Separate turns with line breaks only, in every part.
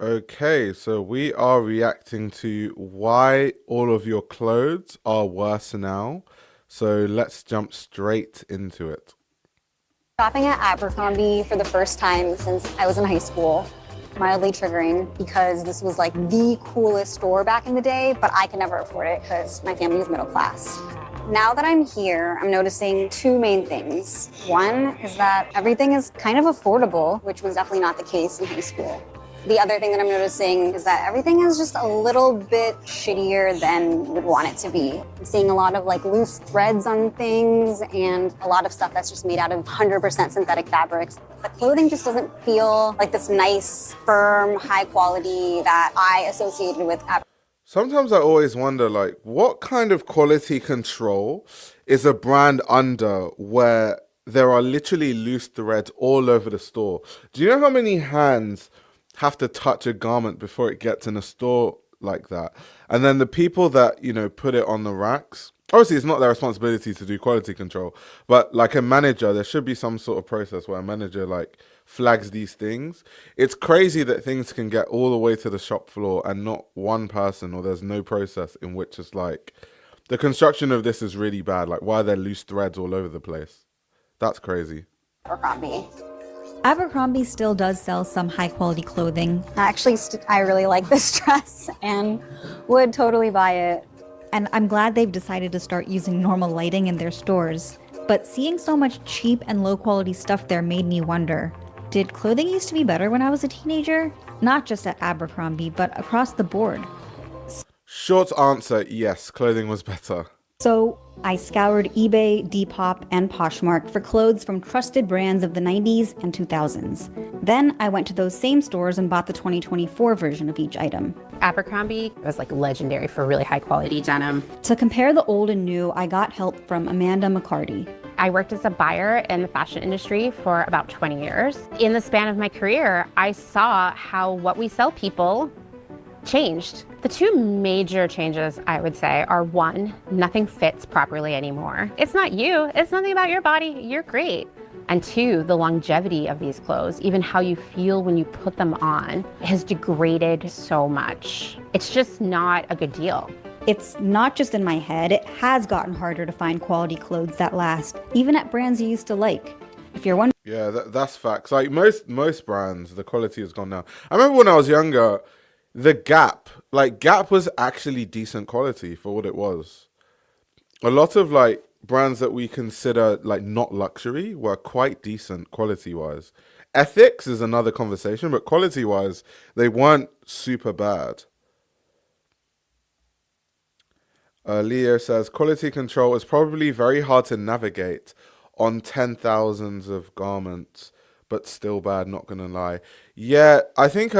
Okay, so we are reacting to why all of your clothes are worse now. So let's jump straight into it.
Shopping at Abercrombie for the first time since I was in high school. Mildly triggering because this was like the coolest store back in the day, but I could never afford it because my family is middle class. Now that I'm here, I'm noticing two main things. One is that everything is kind of affordable, which was definitely not the case in high school. The other thing that I'm noticing is that everything is just a little bit shittier than you would want it to be. I'm seeing a lot of like loose threads on things and a lot of stuff that's just made out of 100% synthetic fabrics. The clothing just doesn't feel like this nice, firm, high quality that I associated with.
Sometimes I always wonder, like, what kind of quality control is a brand under where there are literally loose threads all over the store? Do you know how many hands have to touch a garment before it gets in a store like that? And then the people that, put it on the racks, obviously it's not their responsibility to do quality control, but like a manager, there should be some sort of process where a manager like flags these things. It's crazy that things can get all the way to the shop floor and not one person, or there's no process in which it's like the construction of this is really bad. Like, why are there loose threads all over the place? That's crazy.
Abercrombie.
Abercrombie still does sell some high quality clothing.
Actually, I really like this dress and would totally buy it.
And I'm glad they've decided to start using normal lighting in their stores. But seeing so much cheap and low quality stuff there made me wonder, did clothing used to be better when I was a teenager? Not just at Abercrombie, but across the board.
Short answer, yes, clothing was better.
So I scoured eBay, Depop, and Poshmark for clothes from trusted brands of the 90s and 2000s. Then I went to those same stores and bought the 2024 version of each item.
Abercrombie was like legendary for really high quality denim.
To compare the old and new, I got help from Amanda McCarty.
I worked as a buyer in the fashion industry for about 20 years. In the span of my career, I saw how what we sell people changed. The two major changes, I would say, are one, nothing fits properly anymore. It's not you, it's nothing about your body, you're great. And two, the longevity of these clothes, even how you feel when you put them on, has degraded so much. It's just not a good deal.
It's not just in my head, it has gotten harder to find quality clothes that last, even at brands you used to like. If you're wondering,
Yeah, that's facts. Like most brands, the quality has gone down. I remember when I was younger, the Gap was actually decent quality for what it was. A lot of like brands that we consider like not luxury were quite decent quality wise. Ethics is another conversation, but quality wise, they weren't super bad. Leo says quality control is probably very hard to navigate on 10,000s of garments, but still bad, not gonna lie. Yeah, I think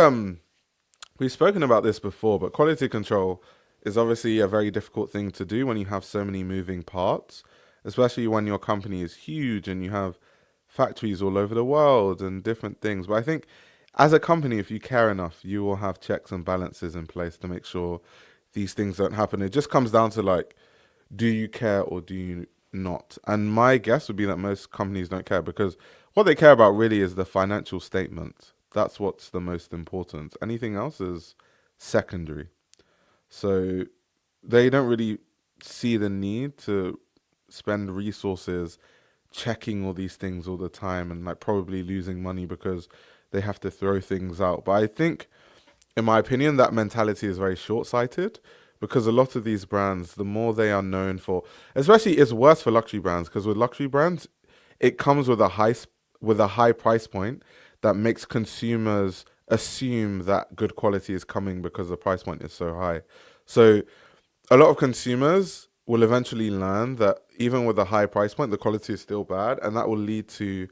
we've spoken about this before, but quality control is obviously a very difficult thing to do when you have so many moving parts, especially when your company is huge and you have factories all over the world and different things. But I think as a company, if you care enough, you will have checks and balances in place to make sure these things don't happen. It just comes down to like, do you care or do you not? And my guess would be that most companies don't care, because what they care about really is the financial statement. That's what's the most important. Anything else is secondary. So they don't really see the need to spend resources checking all these things all the time and like probably losing money because they have to throw things out. But I think, in my opinion, that mentality is very short-sighted, because a lot of these brands, the more they are known for, especially it's worse for luxury brands, because with luxury brands, it comes with a high price point that makes consumers assume that good quality is coming because the price point is so high. So a lot of consumers will eventually learn that even with a high price point, the quality is still bad, and that will lead to,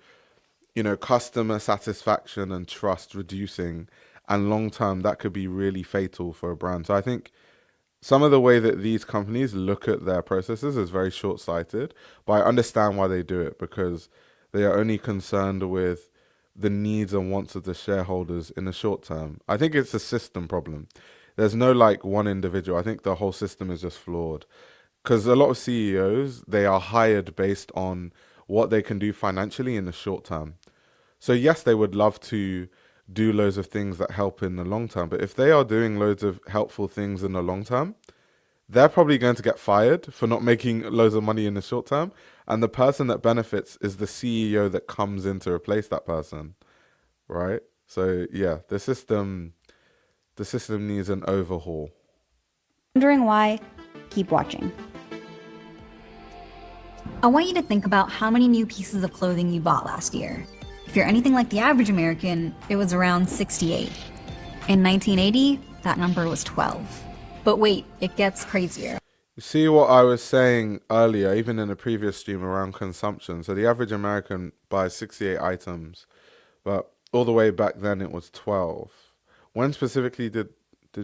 customer satisfaction and trust reducing, and long term that could be really fatal for a brand. So I think some of the way that these companies look at their processes is very short-sighted, but I understand why they do it, because they are only concerned with the needs and wants of the shareholders in the short term. I think it's a system problem. There's no like one individual. I think the whole system is just flawed, because a lot of CEOs, they are hired based on what they can do financially in the short term. So yes, they would love to do loads of things that help in the long term. But if they are doing loads of helpful things in the long term, they're probably going to get fired for not making loads of money in the short term. And the person that benefits is the CEO that comes in to replace that person, right? So yeah, the system needs an overhaul.
Wondering why? Keep watching. I want you to think about how many new pieces of clothing you bought last year. If you're anything like the average American, it was around 68. In 1980, that number was 12. But wait, it gets crazier.
You see what I was saying earlier, even in a previous stream around consumption. So the average American buys 68 items, but all the way back then it was 12. When specifically did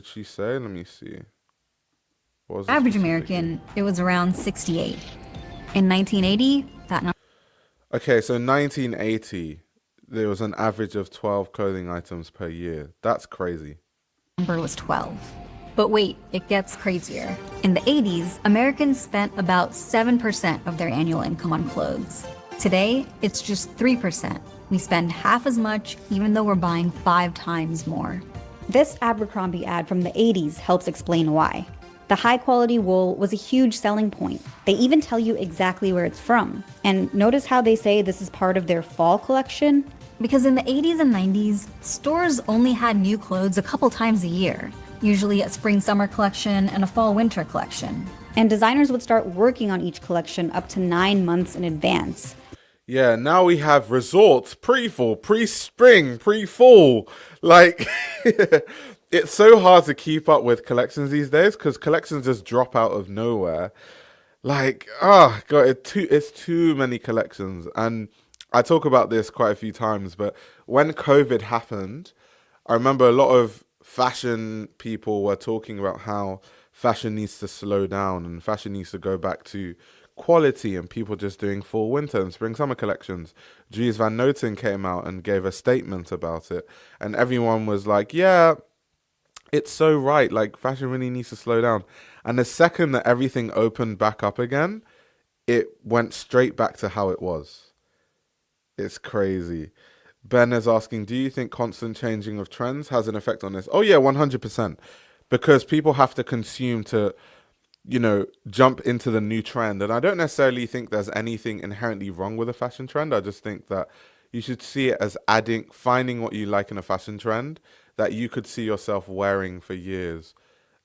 she say? Let me see. What was it
Average
specifically?
American, it was around 68. In 1980, that
Okay, so 1980, there was an average of 12 clothing items per year. That's crazy.
number was 12. But wait, it gets crazier. In the 80s, Americans spent about 7% of their annual income on clothes. Today, it's just 3%. We spend half as much, even though we're buying 5 times more. This Abercrombie ad from the 80s helps explain why. The high-quality wool was a huge selling point. They even tell you exactly where it's from. And notice how they say this is part of their fall collection? Because in the 80s and 90s, stores only had new clothes a couple times a year. Usually a spring-summer collection and a fall-winter collection. And designers would start working on each collection up to 9 months in advance.
Yeah, now we have resorts, pre-fall, pre-spring, pre-fall. Like, it's so hard to keep up with collections these days because collections just drop out of nowhere. Like, oh god, it's too many collections. And I talk about this quite a few times, but when COVID happened, I remember a lot of fashion people were talking about how fashion needs to slow down and fashion needs to go back to quality and people just doing fall, winter and spring, summer collections. Dries Van Noten came out and gave a statement about it, and everyone was like, yeah, it's so right, like fashion really needs to slow down. And the second that everything opened back up again, it went straight back to how it was. It's crazy. Ben is asking, do you think constant changing of trends has an effect on this? Oh yeah, 100%. Because people have to consume to, jump into the new trend. And I don't necessarily think there's anything inherently wrong with a fashion trend. I just think that you should see it as finding what you like in a fashion trend that you could see yourself wearing for years.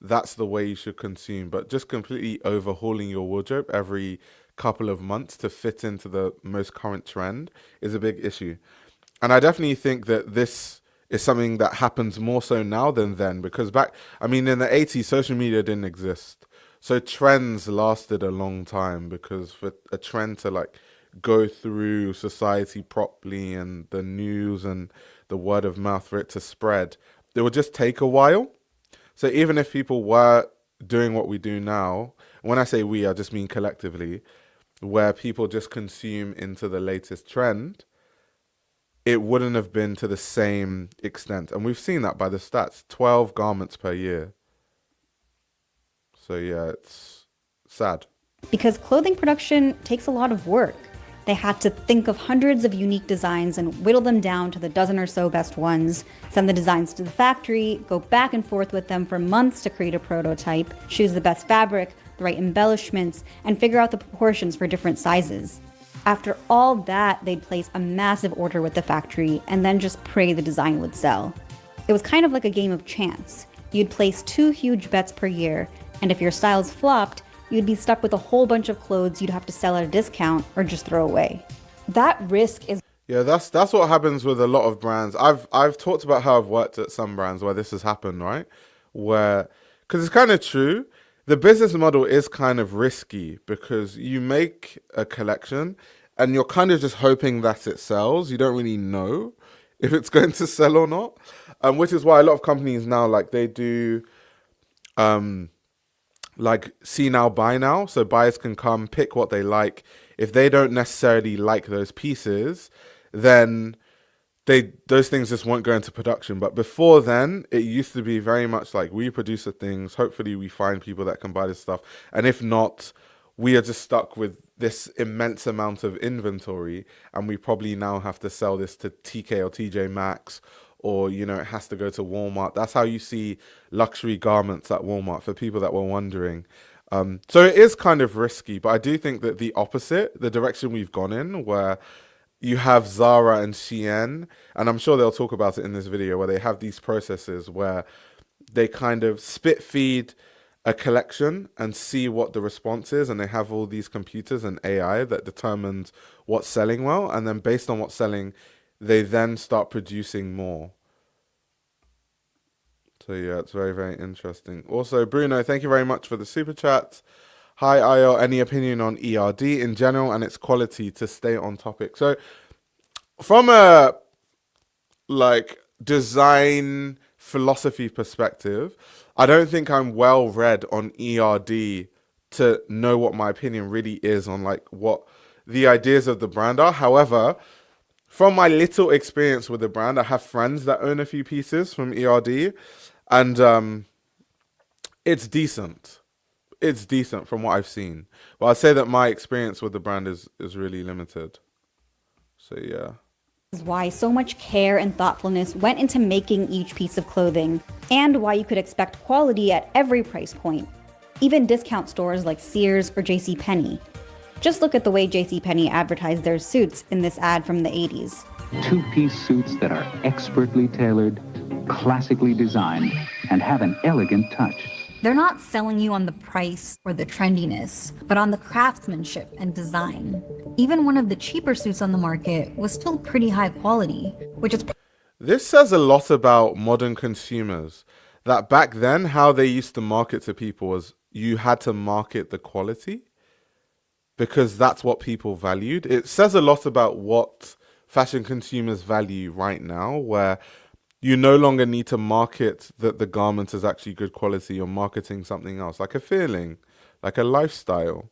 That's the way you should consume. But just completely overhauling your wardrobe every couple of months to fit into the most current trend is a big issue. And I definitely think that this is something that happens more so now than then, because in the 80s, social media didn't exist. So trends lasted a long time because for a trend to go through society properly and the news and the word of mouth for it to spread, it would just take a while. So even if people were doing what we do now, when I say we, I just mean collectively, where people just consume into the latest trend, it wouldn't have been to the same extent. And we've seen that by the stats, 12 garments per year. So yeah, it's sad.
Because clothing production takes a lot of work. They had to think of hundreds of unique designs and whittle them down to the dozen or so best ones, send the designs to the factory, go back and forth with them for months to create a prototype, choose the best fabric, the right embellishments, and figure out the proportions for different sizes. After all that, they'd place a massive order with the factory and then just pray the design would sell. It was kind of like a game of chance. You'd place 2 huge bets per year, and if your styles flopped, you'd be stuck with a whole bunch of clothes you'd have to sell at a discount or just throw away. That risk is...
Yeah, that's what happens with a lot of brands. I've talked about how I've worked at some brands where this has happened, right? Because it's kind of true. The business model is kind of risky because you make a collection and you're kind of just hoping that it sells. You don't really know if it's going to sell or not, which is why a lot of companies now, they do see now, buy now. So buyers can come, pick what they like. If they don't necessarily like those pieces, then those things just won't go into production. But before then, it used to be very much like we produce the things. Hopefully we find people that can buy this stuff. And if not, we are just stuck with this immense amount of inventory. And we probably now have to sell this to TK or TJ Maxx or, you know, it has to go to Walmart. That's how you see luxury garments at Walmart, for people that were wondering. So it is kind of risky, but I do think that the opposite, the direction we've gone in, where you have Zara and Shein, and I'm sure they'll talk about it in this video, where they have these processes where they kind of spit feed a collection and see what the response is, and they have all these computers and AI that determines what's selling well, and then based on what's selling, they then start producing more. So yeah, it's very, very interesting. Also, Bruno, thank you very much for the super chat. Hi, Ayo. Any opinion on ERD in general and its quality, to stay on topic? So from a like design philosophy perspective, I don't think I'm well read on ERD to know what my opinion really is on like what the ideas of the brand are. However, from my little experience with the brand, I have friends that own a few pieces from ERD, and it's decent. It's decent from what I've seen. But I'd say that my experience with the brand is really limited. So yeah.
This is why so much care and thoughtfulness went into making each piece of clothing, and why you could expect quality at every price point, even discount stores like Sears or JCPenney. Just look at the way JCPenney advertised their suits in this ad from the 80s.
Two-piece suits that are expertly tailored, classically designed, and have an elegant touch.
They're not selling you on the price or the trendiness, but on the craftsmanship and design. Even one of the cheaper suits on the market was still pretty high quality, which is...
This says a lot about modern consumers, that back then how they used to market to people was you had to market the quality because that's what people valued. It says a lot about what fashion consumers value right now, where you no longer need to market that the garment is actually good quality. You're marketing something else, like a feeling, like a lifestyle.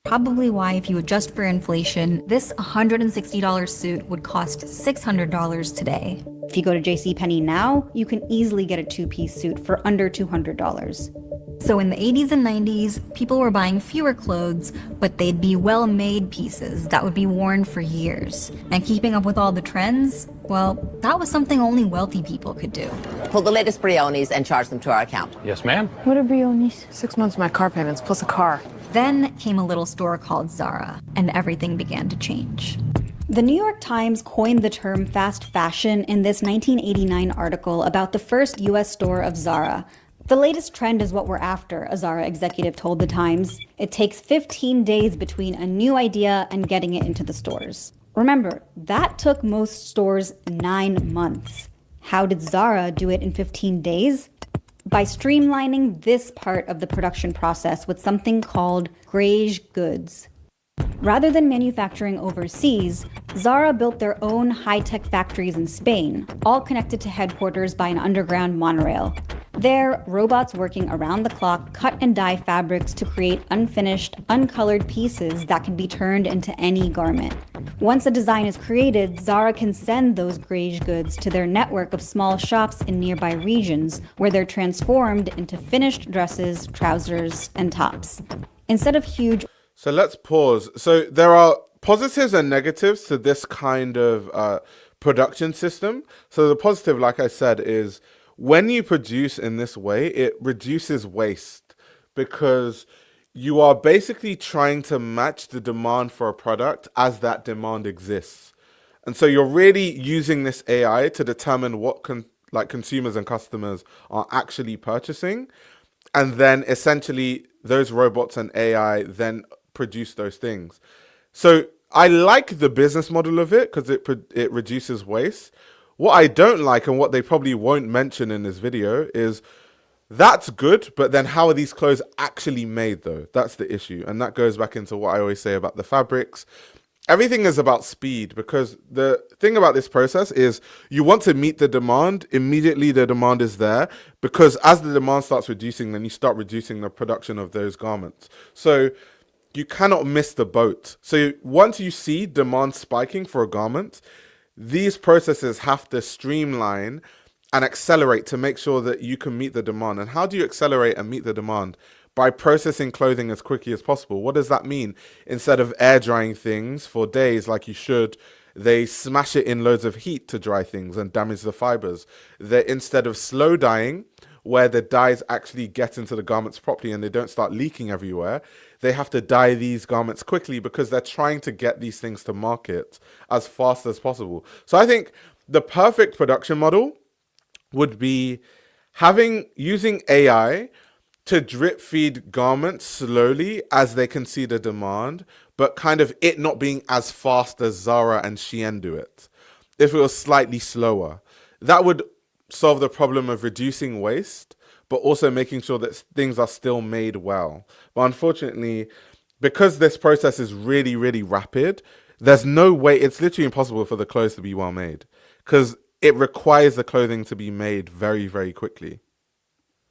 Probably why, if you adjust for inflation, this $160 suit would cost $600 today. If you go to JCPenney now, you can easily get a two-piece suit for under $200. So in the 80s and 90s, people were buying fewer clothes, but they'd be well-made pieces that would be worn for years. And keeping up with all the trends, well, that was something only wealthy people could do.
Pull the latest Briones and charge them to our account.
Yes, ma'am.
What are Briones?
6 months of my car payments plus a car.
Then came a little store called Zara, and everything began to change. The New York Times coined the term fast fashion in this 1989 article about the first US store of Zara. The latest trend is what we're after, a Zara executive told the Times. It takes 15 days between a new idea and getting it into the stores. Remember, that took most stores 9 months. How did Zara do it in 15 days? By streamlining this part of the production process with something called greige goods. Rather than manufacturing overseas, Zara built their own high-tech factories in Spain, all connected to headquarters by an underground monorail. There, robots working around the clock cut and dye fabrics to create unfinished, uncolored pieces that can be turned into any garment. Once a design is created, Zara can send those greige goods to their network of small shops in nearby regions, where they're transformed into finished dresses, trousers, and tops. Instead of huge...
So let's pause. So there are positives and negatives to this kind of production system. So the positive, like I said, is when you produce in this way, it reduces waste, because you are basically trying to match the demand for a product as that demand exists. And so you're really using this AI to determine what consumers and customers are actually purchasing. And then essentially those robots and AI then produce those things. So I like the business model of it because it reduces waste. What I don't like, and what they probably won't mention in this video, is that's good, but then how are these clothes actually made though? That's the issue. And that goes back into what I always say about the fabrics. Everything is about speed, because the thing about this process is you want to meet the demand. Immediately the demand is there, because as the demand starts reducing, then you start reducing the production of those garments. So you cannot miss the boat. So once you see demand spiking for a garment, these processes have to streamline and accelerate to make sure that you can meet the demand. And how do you accelerate and meet the demand? By processing clothing as quickly as possible. What does that mean? Instead of air drying things for days like you should, They smash it in loads of heat to dry things and damage the fibers. Instead of slow dyeing, where the dyes actually get into the garments properly and they don't start leaking everywhere, they have to dye these garments quickly because they're trying to get these things to market as fast as possible. So I think the perfect production model would be using AI to drip feed garments slowly as they can see the demand, but kind of it not being as fast as Zara and Shein do it. If it was slightly slower, that would solve the problem of reducing waste, but also making sure that things are still made well. But unfortunately, because this process is really, really rapid, there's no way, it's literally impossible for the clothes to be well made because it requires the clothing to be made very, very quickly.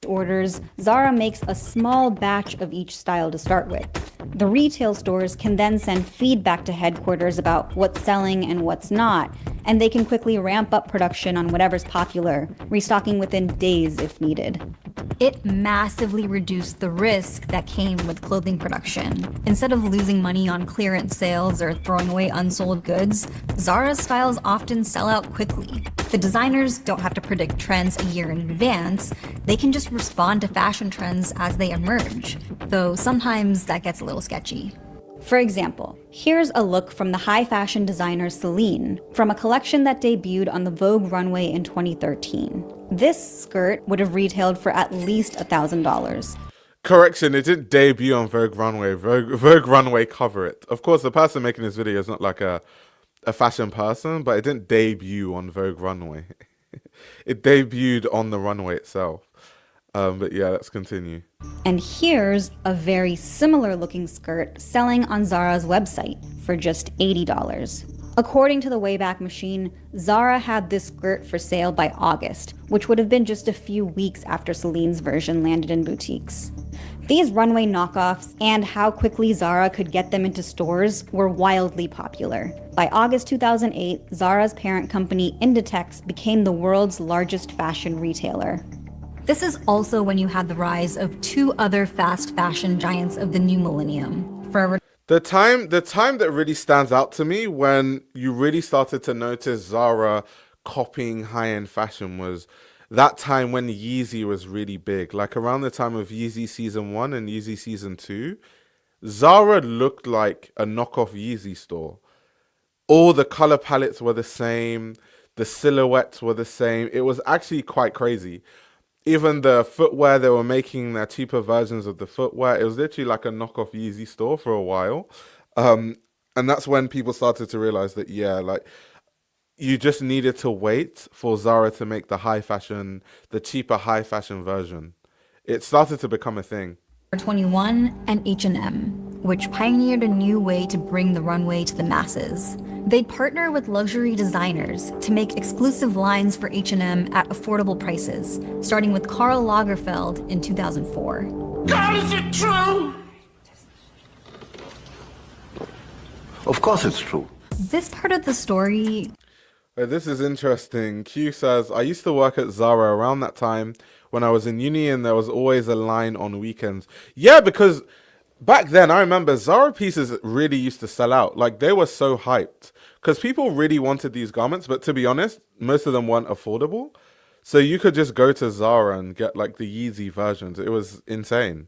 Orders, Zara makes a small batch of each style to start with. The retail stores can then send feedback to headquarters about what's selling and what's not, and they can quickly ramp up production on whatever's popular, restocking within days if needed. It massively reduced the risk that came with clothing production. Instead of losing money on clearance sales or throwing away unsold goods, Zara's styles often sell out quickly. The designers don't have to predict trends a year in advance. They can just respond to fashion trends as they emerge, though sometimes that gets a little sketchy. For example, here's a look from the high fashion designer Celine, from a collection that debuted on the Vogue runway in 2013. This skirt would have retailed for at least $1,000.
Correction, it didn't debut on Vogue runway. Vogue runway cover it. Of course, the person making this video is not like a fashion person, but it didn't debut on Vogue runway. It debuted on the runway itself. But yeah, let's continue.
And here's a very similar looking skirt selling on Zara's website for just $80. According to the Wayback Machine, Zara had this skirt for sale by August, which would have been just a few weeks after Celine's version landed in boutiques. These runway knockoffs and how quickly Zara could get them into stores were wildly popular. By August 2008, Zara's parent company Inditex became the world's largest fashion retailer. This is also when you had the rise of two other fast fashion giants of the new millennium.
The time that really stands out to me when you really started to notice Zara copying high-end fashion was that time when Yeezy was really big. Like around the time of Yeezy Season 1 and Yeezy Season 2, Zara looked like a knockoff Yeezy store. All the color palettes were the same. The silhouettes were the same. It was actually quite crazy. Even the footwear, they were making their cheaper versions of the footwear. It was literally like a knockoff Yeezy store for a while. And that's when people started to realize that, yeah, like you just needed to wait for Zara to make the cheaper high fashion version. It started to become a thing.
21 and H&M, which pioneered a new way to bring the runway to the masses. They'd partner with luxury designers to make exclusive lines for H&M at affordable prices, starting with Karl Lagerfeld in 2004.
God, is it true? Of course it's true.
This part of the story...
This is interesting. Q says, I used to work at Zara around that time when I was in uni and there was always a line on weekends. Yeah, because back then, I remember Zara pieces really used to sell out. Like, they were so hyped because people really wanted these garments. But to be honest, most of them weren't affordable. So you could just go to Zara and get like the Yeezy versions. It was insane.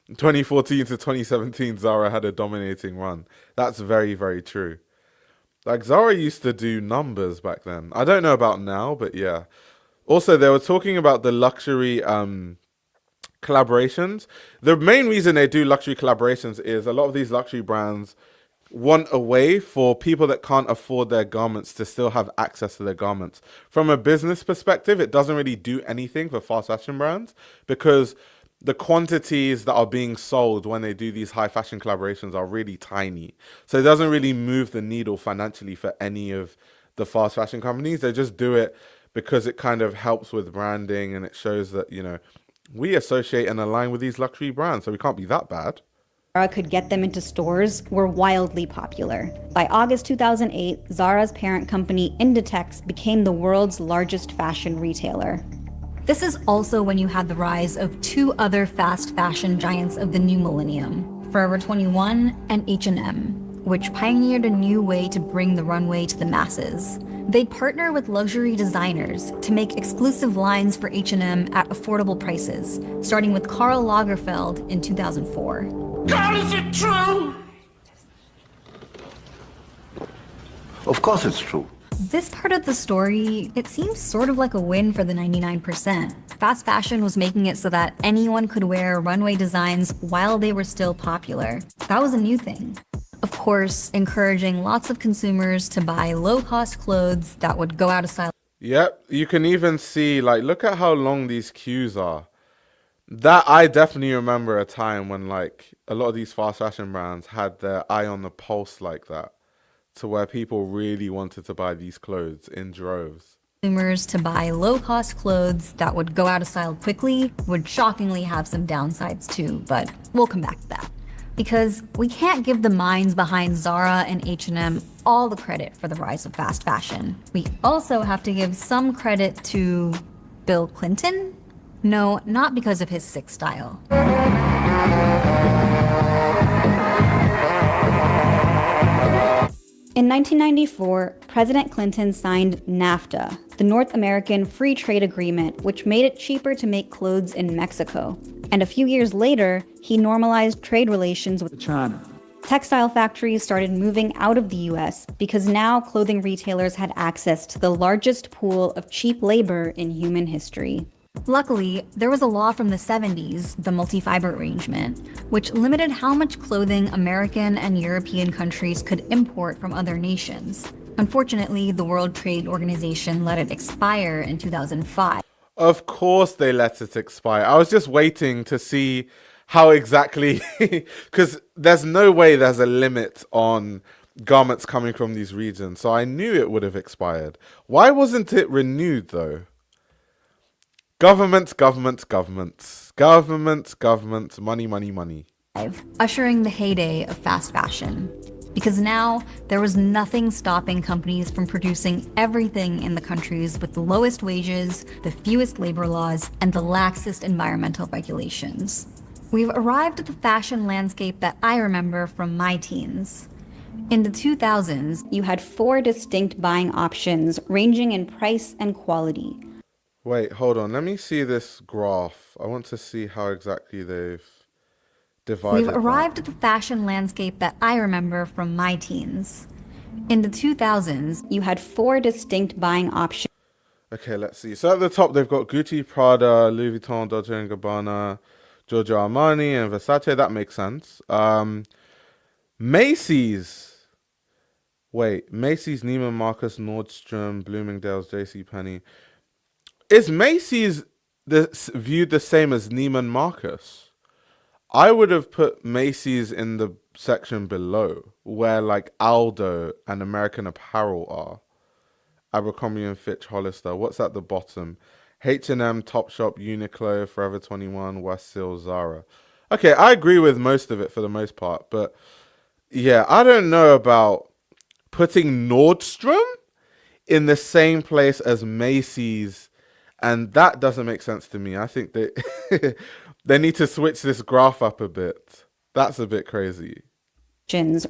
2014 to 2017, Zara had a dominating run. That's very, very true. Like, Zara used to do numbers back then. I don't know about now, but yeah. Also, they were talking about the luxury collaborations. The main reason they do luxury collaborations is a lot of these luxury brands want a way for people that can't afford their garments to still have access to their garments. From a business perspective, it doesn't really do anything for fast fashion brands because the quantities that are being sold when they do these high fashion collaborations are really tiny. So it doesn't really move the needle financially for any of the fast fashion companies. They just do it because it kind of helps with branding and it shows that, you know, we associate and align with these luxury brands, so we can't be that bad.
Zara could get them into stores were wildly popular. By August 2008, Zara's parent company Inditex became the world's largest fashion retailer. This is also when you had the rise of two other fast fashion giants of the new millennium, Forever 21 and H&M, which pioneered a new way to bring the runway to the masses. They'd partner with luxury designers to make exclusive lines for H&M at affordable prices, starting with Karl Lagerfeld in 2004.
God, is it true? Of course it's true.
This part of the story, it seems sort of like a win for the 99%. Fast fashion was making it so that anyone could wear runway designs while they were still popular. That was a new thing. Of course, encouraging lots of consumers to buy low-cost clothes that would go out of style.
Yep, you can even see, like, look at how long these queues are. That, I definitely remember a time when, like, a lot of these fast fashion brands had their eye on the pulse like that, to where people really wanted to buy these clothes in droves.
Consumers to buy low-cost clothes that would go out of style quickly would shockingly have some downsides too, but we'll come back to that. Because we can't give the minds behind Zara and H&M all the credit for the rise of fast fashion. We also have to give some credit to Bill Clinton? No, not because of his sick style.
In 1994, President Clinton signed NAFTA, the North American Free Trade Agreement, which made it cheaper to make clothes in Mexico. And a few years later, he normalized trade relations with
China.
Textile factories started moving out of the US because now clothing retailers had access to the largest pool of cheap labor in human history.
Luckily, there was a law from the 70s, the multi-fiber arrangement, which limited how much clothing American and European countries could import from other nations. Unfortunately, the World Trade Organization let it expire in 2005.
Of course they let it expire. I was just waiting to see how exactly, because there's no way there's a limit on garments coming from these regions, so I knew it would have expired. Why wasn't it renewed though? Governments, money, money, money.
Ushering the heyday of fast fashion. Because now, there was nothing stopping companies from producing everything in the countries with the lowest wages, the fewest labor laws, and the laxest environmental regulations. We've arrived at the fashion landscape that I remember from my teens. In the 2000s,
You had 4 distinct buying options ranging in price and quality.
Wait, hold on. Let me see this graph. I want to see how exactly they've divided
we've arrived at the fashion landscape that I remember from my teens. In the 2000s,
You had 4 distinct buying options.
Okay, let's see. So at the top, they've got Gucci, Prada, Louis Vuitton, Dolce & Gabbana, Giorgio Armani, and Versace. That makes sense. Macy's. Wait, Macy's, Neiman Marcus, Nordstrom, Bloomingdale's, JCPenney. Is Macy's viewed the same as Neiman Marcus? I would have put Macy's in the section below, where like Aldo and American Apparel are. Abercrombie and Fitch, Hollister. What's at the bottom? H&M, Topshop, Uniqlo, Forever 21, Westfield, Zara. Okay, I agree with most of it for the most part, but yeah, I don't know about putting Nordstrom in the same place as Macy's, and that doesn't make sense to me. I think they they need to switch this graph up a bit. That's a bit crazy.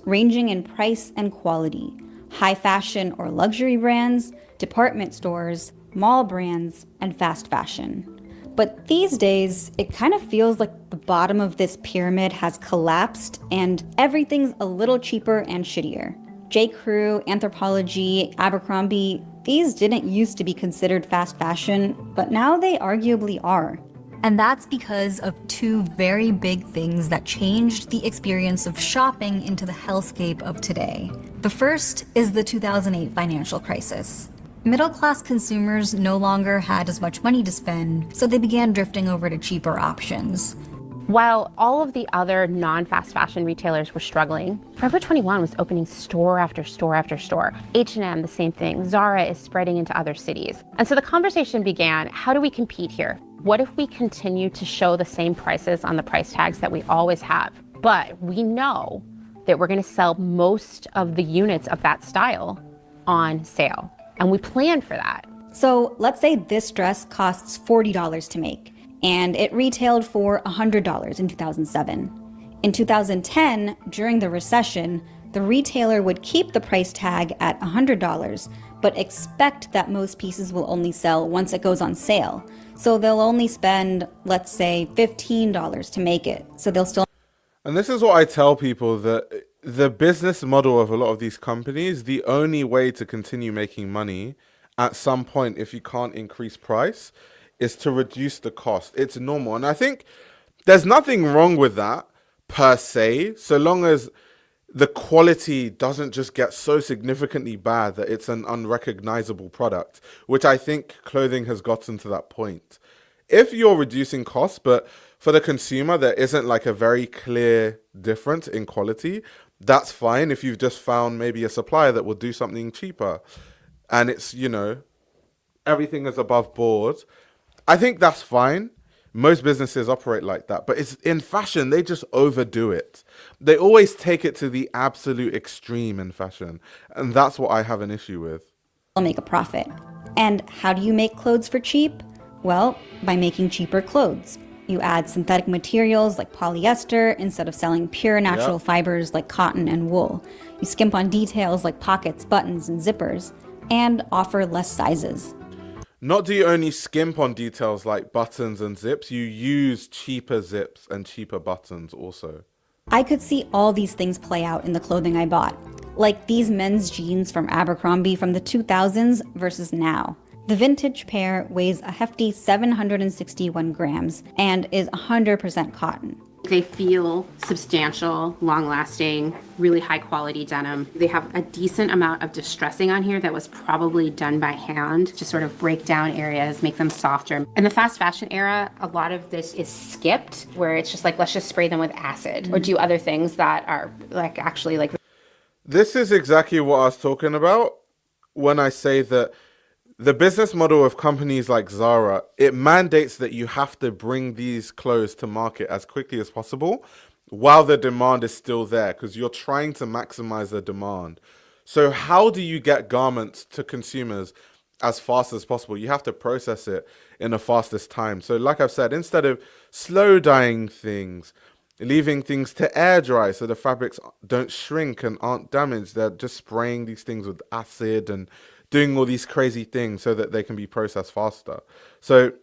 Ranging in price and quality. High fashion or luxury brands, department stores, mall brands, and fast fashion. But these days, it kind of feels like the bottom of this pyramid has collapsed and everything's a little cheaper and shittier. J. Crew, Anthropologie, Abercrombie, these didn't used to be considered fast fashion, but now they arguably are.
And that's because of 2 very big things that changed the experience of shopping into the hellscape of today. The first is the 2008 financial crisis. Middle-class consumers no longer had as much money to spend, so they began drifting over to cheaper options.
While all of the other non-fast fashion retailers were struggling, Forever 21 was opening store after store after store. H&M, the same thing. Zara is spreading into other cities. And so the conversation began, how do we compete here? What if we continue to show the same prices on the price tags that we always have? But we know that we're gonna sell most of the units of that style on sale. And we plan for that.
So let's say this dress costs $40 to make, and it retailed for $100 in 2007. In 2010, during the recession,
The retailer would keep the price tag at $100, but expect that most pieces will only sell once it goes on sale. So they'll only spend, let's say, $15 to make it. So they'll still.
And this is what I tell people, that the business model of a lot of these companies, the only way to continue making money at some point, if you can't increase price, is to reduce the cost. It's normal. And I think there's nothing wrong with that per se, so long as the quality doesn't just get so significantly bad that it's an unrecognizable product, which I think clothing has gotten to that point. If you're reducing costs, but for the consumer, there isn't like a very clear difference in quality, that's fine. If you've just found maybe a supplier that will do something cheaper and it's, everything is above board, I think that's fine. Most businesses operate like that, but it's in fashion, they just overdo it. They always take it to the absolute extreme in fashion, and that's what I have an issue with.
Make a profit. And how do you make clothes for cheap? Well, by making cheaper clothes. You add synthetic materials like polyester instead of selling pure natural fibers like cotton and wool. You skimp on details like pockets, buttons, and zippers, and offer less sizes.
Not do you only skimp on details like buttons and zips, you use cheaper zips and cheaper buttons also.
I could see all these things play out in the clothing I bought, like these men's jeans from Abercrombie from the 2000s versus now. The vintage pair weighs a hefty 761 grams and is 100% cotton.
They feel substantial, long-lasting, really high-quality denim. They have a decent amount of distressing on here that was probably done by hand to sort of break down areas, make them softer. In the fast fashion era, a lot of this is skipped, where it's just like, let's just spray them with acid or do other things that are like actually like.
This is exactly what I was talking about when I say that the business model of companies like Zara, it mandates that you have to bring these clothes to market as quickly as possible while the demand is still there, because you're trying to maximize the demand. So how do you get garments to consumers as fast as possible? You have to process it in the fastest time. So like I've said, instead of slow dyeing things, leaving things to air dry so the fabrics don't shrink and aren't damaged, they're just spraying these things with acid and doing all these crazy things so that they can be processed faster. So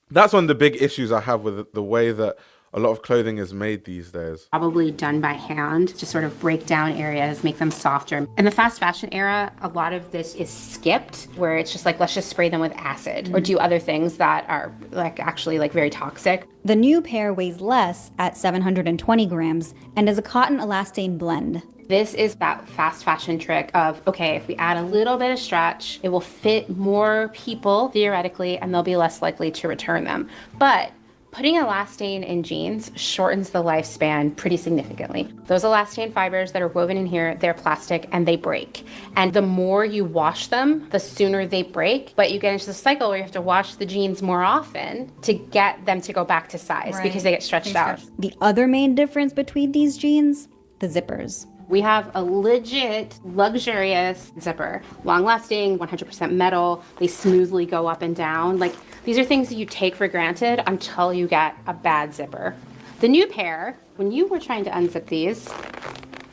that's one of the big issues I have with the way that a lot of clothing is made these days.
Probably done by hand to sort of break down areas, make them softer. In the fast fashion era, a lot of this is skipped, where it's just like, let's just spray them with acid or do other things that are like actually like very toxic.
The new pair weighs less at 720 grams and is a cotton elastane blend.
This is that fast fashion trick of, okay, if we add a little bit of stretch, it will fit more people theoretically, and they'll be less likely to return them. But putting elastane in jeans shortens the lifespan pretty significantly. Those elastane fibers that are woven in here, they're plastic and they break. And the more you wash them, the sooner they break. But you get into the cycle where you have to wash the jeans more often to get them to go back to size because they get stretched out.
The other main difference between these jeans, the zippers.
We have a legit, luxurious zipper, long-lasting, 100% metal. They smoothly go up and down. Like, these are things that you take for granted until you get a bad zipper. The new pair, when you were trying to unzip these,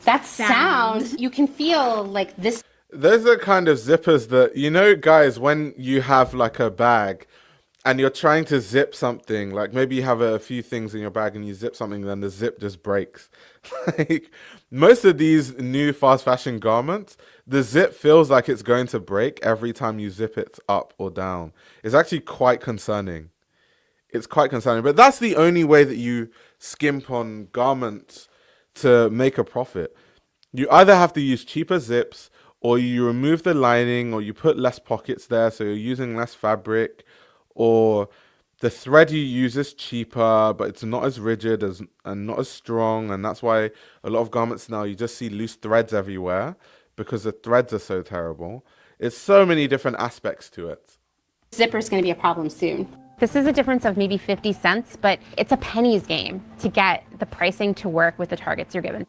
that sound, you can feel like this.
Those are kind of zippers that, guys, when you have like a bag and you're trying to zip something, like maybe you have a few things in your bag and you zip something, then the zip just breaks. Like most of these new fast fashion garments, the zip feels like it's going to break every time you zip it up or down. It's actually quite concerning. It's quite concerning, but that's the only way that you skimp on garments to make a profit. You either have to use cheaper zips, or you remove the lining, or you put less pockets there, so you're using less fabric, or the thread you use is cheaper, but it's not as rigid and not as strong. And that's why a lot of garments now, you just see loose threads everywhere because the threads are so terrible. It's so many different aspects to it.
Zipper's going to be a problem soon. This is a difference of maybe 50 cents, but it's a pennies game to get the pricing to work with the targets you're given.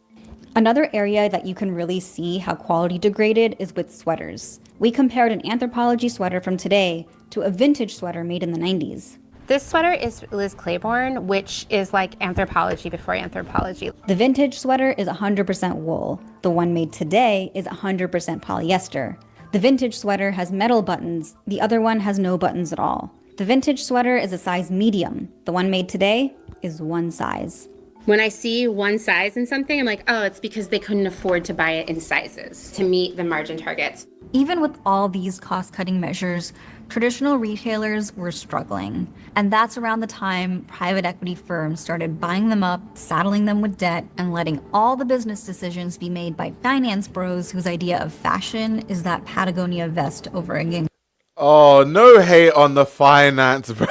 Another area that you can really see how quality degraded is with sweaters. We compared an Anthropologie sweater from today to a vintage sweater made in the 90s.
This sweater is Liz Claiborne, which is like anthropology before anthropology.
The vintage sweater is 100% wool. The one made today is 100% polyester. The vintage sweater has metal buttons. The other one has no buttons at all. The vintage sweater is a size medium. The one made today is one size.
When I see one size in something, I'm like, oh, it's because they couldn't afford to buy it in sizes to meet the margin targets.
Even with all these cost-cutting measures, traditional retailers were struggling. And that's around the time private equity firms started buying them up, saddling them with debt, and letting all the business decisions be made by finance bros whose idea of fashion is that Patagonia vest over a gingham.
Oh, no hate on the finance, bro.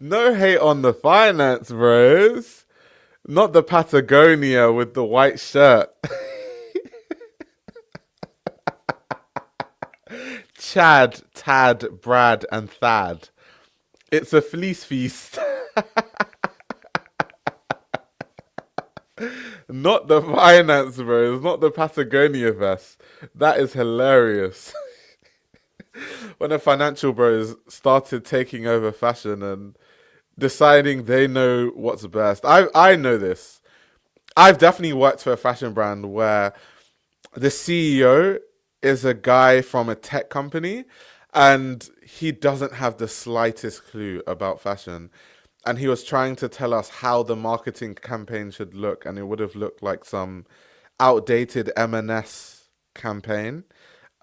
No hate on the finance, bros. Not the Patagonia with the white shirt. Chad, Tad, Brad, and Thad. It's a fleece feast. Not the finance, bros. Not the Patagonia vest. That is hilarious. When the financial bros started taking over fashion and deciding they know what's best. I know this. I've definitely worked for a fashion brand where the CEO is a guy from a tech company and he doesn't have the slightest clue about fashion. And he was trying to tell us how the marketing campaign should look, and it would have looked like some outdated M&S campaign.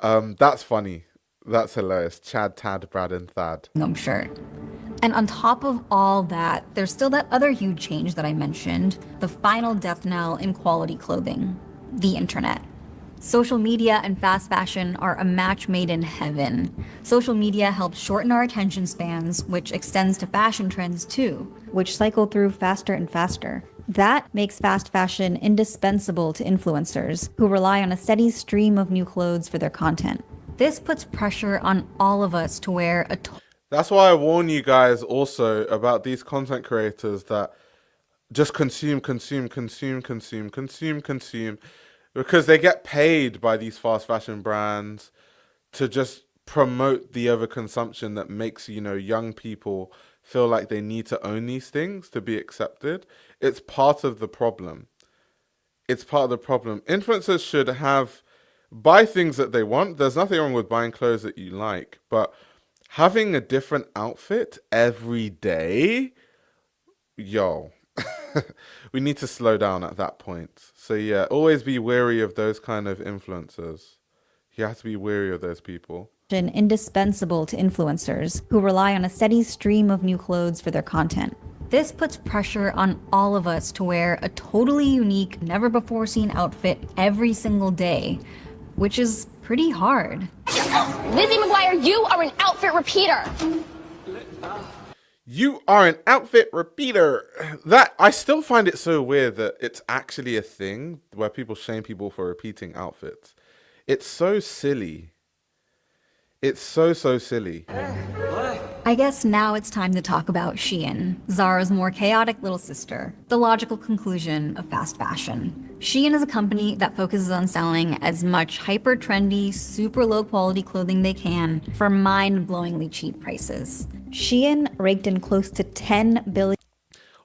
That's funny. That's hilarious. Chad, Tad, Brad, and Thad.
Shirt. And on top of all that, there's still that other huge change that I mentioned, the final death knell in quality clothing, the internet. Social media and fast fashion are a match made in heaven. Social media helps shorten our attention spans, which extends to fashion trends too, which cycle through faster and faster. That makes fast fashion indispensable to influencers who rely on a steady stream of new clothes for their content. This puts pressure on all of us to wear a
That's why I warn you guys also about these content creators that just consume, because they get paid by these fast fashion brands to just promote the overconsumption that makes, young people feel like they need to own these things to be accepted. It's part of the problem. Influencers should buy things that they want. There's nothing wrong with buying clothes that you like, but having a different outfit every day, we need to slow down at that point. So yeah, always be wary of those kind of influencers. You have to be wary of those people.
Indispensable to influencers who rely on a steady stream of new clothes for their content. This puts pressure on all of us to wear a totally unique, never before seen outfit every single day, which is pretty hard.
Lizzie McGuire, you are an outfit repeater.
You are an outfit repeater. That I still find it so weird that it's actually a thing where people shame people for repeating outfits. It's so silly. It's so silly.
I guess now it's time to talk about Shein, Zara's more chaotic little sister, the logical conclusion of fast fashion. Shein is a company that focuses on selling as much hyper trendy, super low quality clothing they can for mind-blowingly cheap prices. Shein raked in close to $10 billion.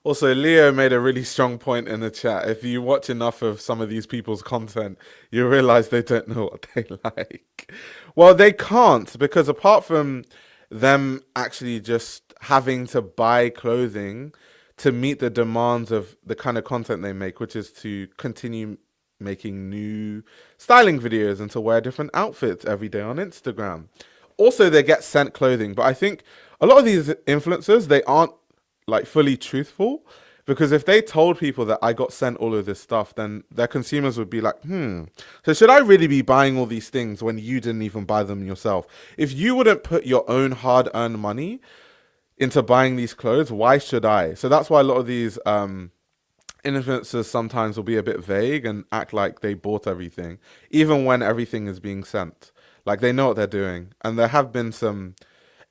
Also, Leo made a really strong point in the chat. If you watch enough of some of these people's content, you realize they don't know what they like. Well, they can't, because apart from them actually just having to buy clothing to meet the demands of the kind of content they make, which is to continue making new styling videos and to wear different outfits every day on Instagram. Also, they get sent clothing, but I think a lot of these influencers, they aren't like fully truthful, because if they told people that I got sent all of this stuff, then their consumers would be like, so should I really be buying all these things when you didn't even buy them yourself? If you wouldn't put your own hard-earned money into buying these clothes, why should I? So that's why a lot of these influencers sometimes will be a bit vague and act like they bought everything, even when everything is being sent. Like they know what they're doing. And there have been some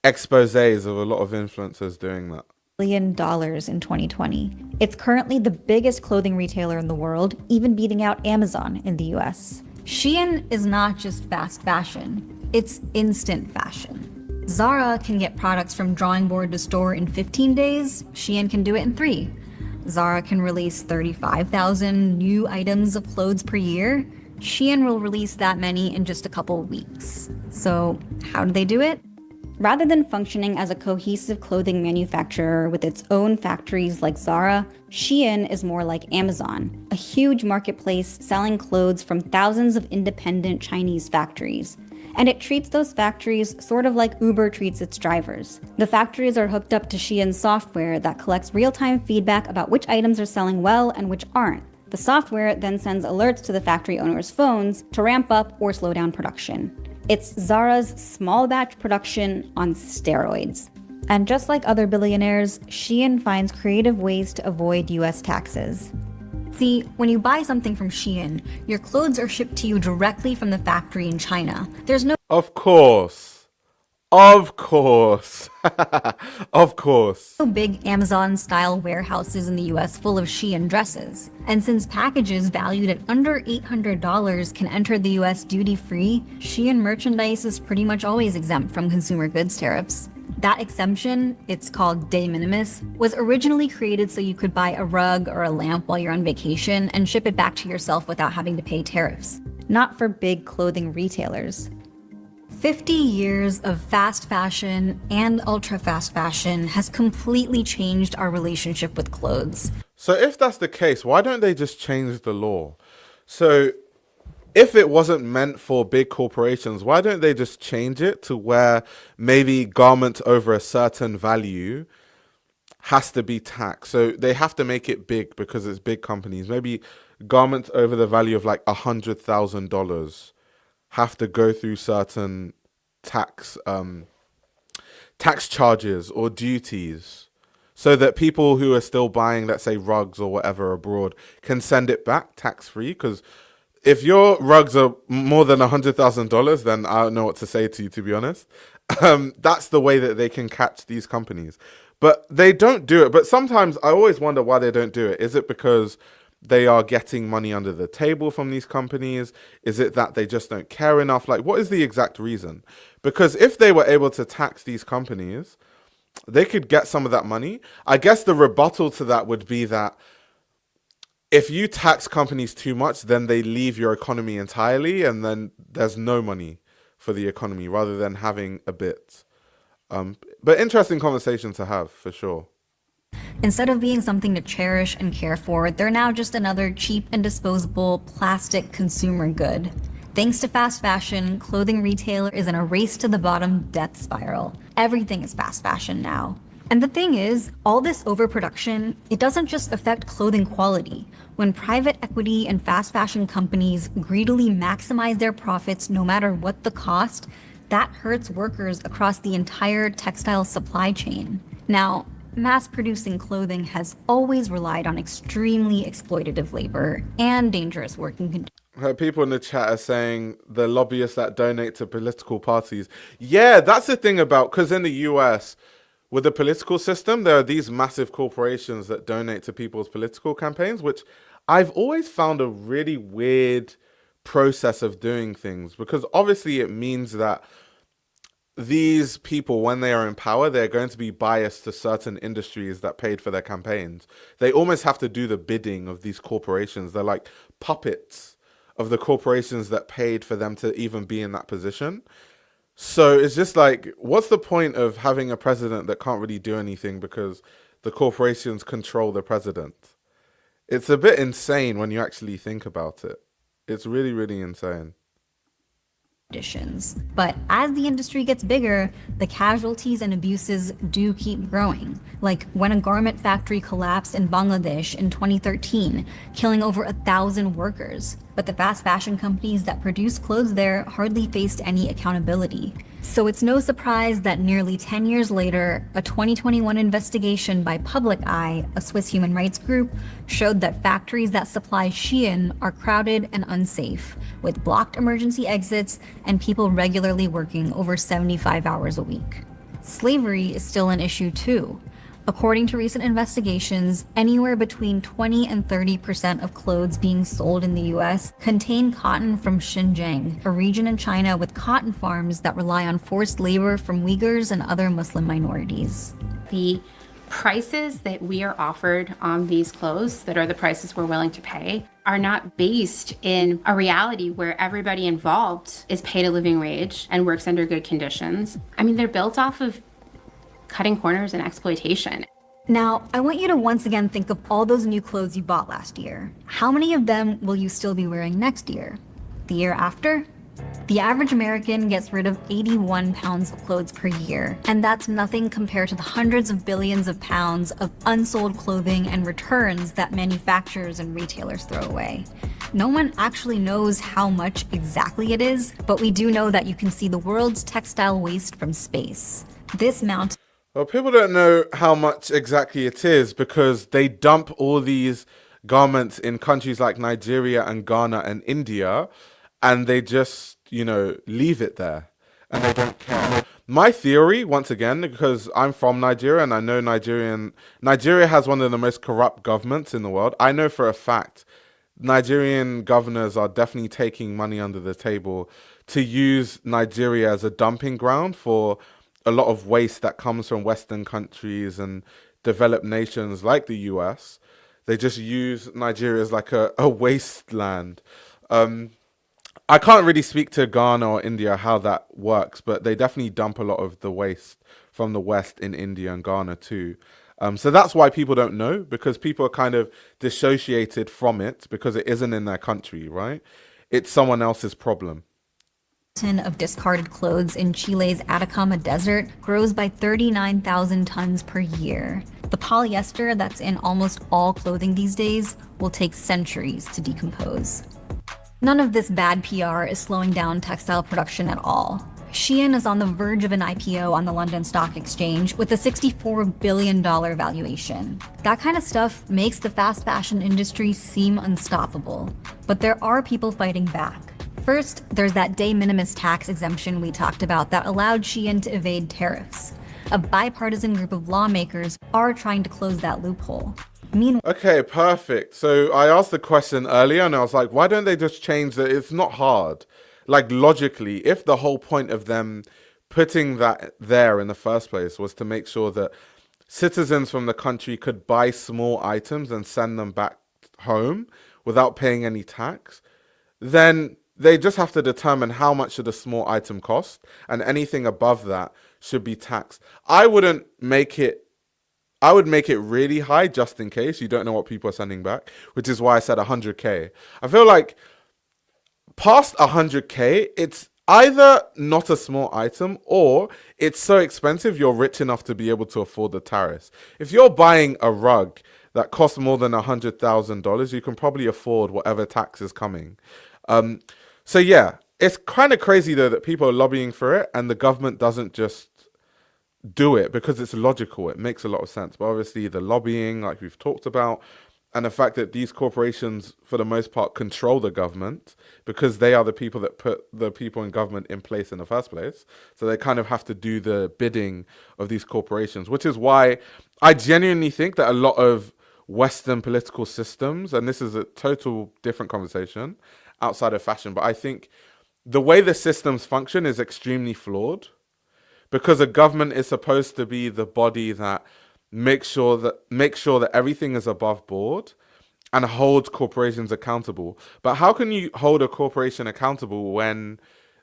exposés of a lot of influencers doing that.
$1 billion in 2020. It's currently the biggest clothing retailer in the world, even beating out Amazon in the US. Shein is not just fast fashion, it's instant fashion. Zara can get products from drawing board to store in 15 days, Shein can do it in 3. Zara can release 35,000 new items of clothes per year. Shein will release that many in just a couple weeks. So how do they do it? Rather than functioning as a cohesive clothing manufacturer with its own factories like Zara, Shein is more like Amazon, a huge marketplace selling clothes from thousands of independent Chinese factories. And it treats those factories sort of like Uber treats its drivers. The factories are hooked up to Shein's software that collects real-time feedback about which items are selling well and which aren't. The software then sends alerts to the factory owners' phones to ramp up or slow down production. It's Zara's small batch production on steroids. And just like other billionaires, Shein finds creative ways to avoid US taxes. See, when you buy something from Shein, your clothes are shipped to you directly from the factory in China. There's no
Of course. Of course. Of course.
big Amazon-style warehouses in the US full of Shein dresses. And since packages valued at under $800 can enter the US duty-free, Shein merchandise is pretty much always exempt from consumer goods tariffs. That exemption, it's called de minimis, was originally created so you could buy a rug or a lamp while you're on vacation and ship it back to yourself without having to pay tariffs. Not for big clothing retailers. 50 years of fast fashion and ultra fast fashion has completely changed our relationship with clothes.
So if that's the case, why don't they just change the law? So if it wasn't meant for big corporations, why don't they just change it to where maybe garments over a certain value has to be taxed? So they have to make it big because it's big companies. Maybe garments over the value of like $100,000 have to go through certain tax charges or duties, so that people who are still buying, let's say, rugs or whatever abroad can send it back tax-free. Because if your rugs are more than $100,000, then I don't know what to say to you, to be honest. That's the way that they can catch these companies. But they don't do it. But sometimes I always wonder why they don't do it. Is it because they are getting money under the table from these companies? Is it that they just don't care enough? Like, what is the exact reason? Because if they were able to tax these companies, they could get some of that money. I guess the rebuttal to that would be that if you tax companies too much, then they leave your economy entirely, and then there's no money for the economy rather than having a bit. But interesting conversation to have, for sure.
Instead of being something to cherish and care for, they're now just another cheap and disposable plastic consumer good. Thanks to fast fashion, clothing retail is in a race to the bottom death spiral. Everything is fast fashion now. And the thing is, all this overproduction, it doesn't just affect clothing quality. When private equity and fast fashion companies greedily maximize their profits no matter what the cost, that hurts workers across the entire textile supply chain. Now, mass-producing clothing has always relied on extremely exploitative labor and dangerous working conditions.
People in the chat are saying the lobbyists that donate to political parties. Yeah, that's the thing about, because in the US, with the political system, there are these massive corporations that donate to people's political campaigns, which I've always found a really weird process of doing things, because obviously it means that these people, when they are in power, they're going to be biased to certain industries that paid for their campaigns. They almost have to do the bidding of these corporations. They're like puppets of the corporations that paid for them to even be in that position. So it's just like, what's the point of having a president that can't really do anything because the corporations control the president? It's a bit insane when you actually think about it. It's really, really insane.
But as the industry gets bigger, the casualties and abuses do keep growing. Like when a garment factory collapsed in Bangladesh in 2013, killing over 1,000 workers. But the fast fashion companies that produce clothes there hardly faced any accountability. So it's no surprise that nearly 10 years later, a 2021 investigation by Public Eye, a Swiss human rights group, showed that factories that supply Shein are crowded and unsafe, with blocked emergency exits and people regularly working over 75 hours a week. Slavery is still an issue too. According to recent investigations, anywhere between 20 and 30% of clothes being sold in the US contain cotton from Xinjiang, a region in China with cotton farms that rely on forced labor from Uyghurs and other Muslim minorities.
The prices that we are offered on these clothes, that are the prices we're willing to pay, are not based in a reality where everybody involved is paid a living wage and works under good conditions. I mean, they're built off of cutting corners and exploitation.
Now, I want you to once again think of all those new clothes you bought last year. How many of them will you still be wearing next year? The year after? The average American gets rid of 81 pounds of clothes per year, and that's nothing compared to the hundreds of billions of pounds of unsold clothing and returns that manufacturers and retailers throw away. No one actually knows how much exactly it is, but we do know that you can see the world's textile waste from space. This mountain.
Well, people don't know how much exactly it is because they dump all these garments in countries like Nigeria and Ghana and India, and they just, leave it there and they don't care. My theory, once again, because I'm from Nigeria and I know Nigeria has one of the most corrupt governments in the world. I know for a fact Nigerian governors are definitely taking money under the table to use Nigeria as a dumping ground for a lot of waste that comes from Western countries and developed nations like the US. They just use Nigeria as like a wasteland. I can't really speak to Ghana or India how that works, but they definitely dump a lot of the waste from the West in India and Ghana too. So that's why people don't know, because people are kind of dissociated from it because it isn't in their country, right? It's someone else's problem.
Of discarded clothes in Chile's Atacama Desert grows by 39,000 tons per year. The polyester that's in almost all clothing these days will take centuries to decompose. None of this bad PR is slowing down textile production at all. Shein is on the verge of an IPO on the London Stock Exchange with a $64 billion valuation. That kind of stuff makes the fast fashion industry seem unstoppable, but there are people fighting back. First, there's that de minimis tax exemption we talked about that allowed Shein to evade tariffs. A bipartisan group of lawmakers are trying to close that loophole.
Okay, perfect. So I asked the question earlier and I was like, why don't they just change that? It's not hard. Like logically, if the whole point of them putting that there in the first place was to make sure that citizens from the country could buy small items and send them back home without paying any tax, then they just have to determine how much should a small item cost, and anything above that should be taxed. I would make it really high just in case you don't know what people are sending back, which is why I said 100K. I feel like past 100K, it's either not a small item or it's so expensive you're rich enough to be able to afford the tariffs. If you're buying a rug that costs more than $100,000, you can probably afford whatever tax is coming. So yeah, it's kind of crazy though that people are lobbying for it and the government doesn't just do it because it's logical. It makes a lot of sense. But obviously the lobbying, like we've talked about, and the fact that these corporations, for the most part, control the government because they are the people that put the people in government in place in the first place. So they kind of have to do the bidding of these corporations, which is why I genuinely think that a lot of Western political systems, and this is a total different conversation outside of fashion, but I think the way the systems function is extremely flawed because a government is supposed to be the body that makes sure that everything is above board and holds corporations accountable. But how can you hold a corporation accountable when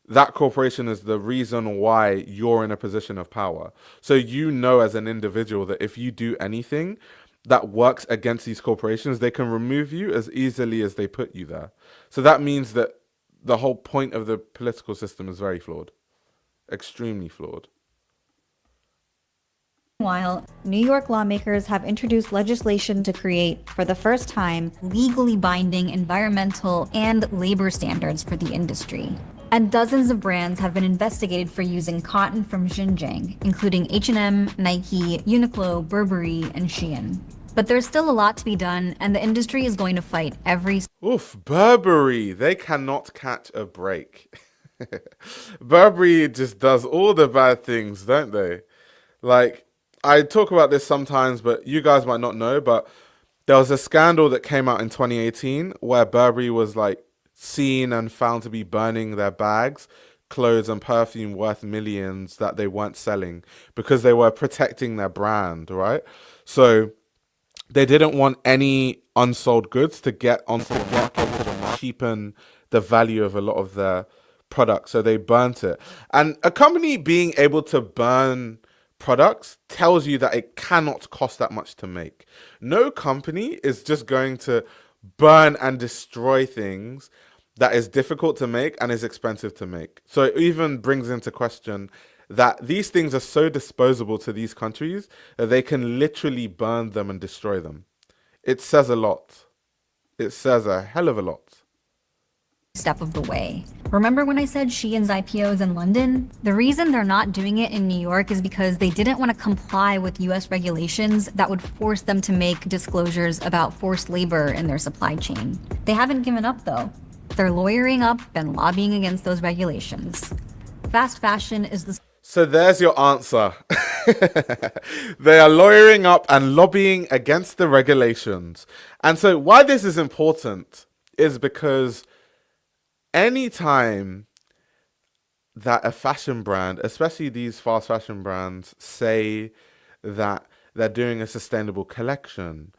that corporation is the reason why you're in a position of power? So as an individual that if you do anything that works against these corporations, they can remove you as easily as they put you there. So that means that the whole point of the political system is very flawed, extremely flawed.
Meanwhile, New York lawmakers have introduced legislation to create, for the first time, legally binding environmental and labor standards for the industry. And dozens of brands have been investigated for using cotton from Xinjiang, including H&M, Nike, Uniqlo, Burberry, and Shein. But there's still a lot to be done, and the industry is going to fight every...
Oof, Burberry, they cannot catch a break. Burberry just does all the bad things, don't they? Like, I talk about this sometimes, but you guys might not know, but there was a scandal that came out in 2018 where Burberry was like seen and found to be burning their bags, clothes and perfume worth millions that they weren't selling because they were protecting their brand, right? So they didn't want any unsold goods to get onto the market to cheapen the value of a lot of their products. So they burnt it. And a company being able to burn products tells you that it cannot cost that much to make. No company is just going to burn and destroy things that is difficult to make and is expensive to make. So it even brings into question that these things are so disposable to these countries that they can literally burn them and destroy them. It says a lot. It says a hell of a lot.
Step of the way. Remember when I said Shein's IPO is in London? The reason they're not doing it in New York is because they didn't want to comply with US regulations that would force them to make disclosures about forced labor in their supply chain. They haven't given up though. They're lawyering up and lobbying against those regulations. Fast fashion is the...
So there's your answer. They are lawyering up and lobbying against the regulations. And so why this is important is because anytime that a fashion brand, especially these fast fashion brands, say that they're doing a sustainable collection,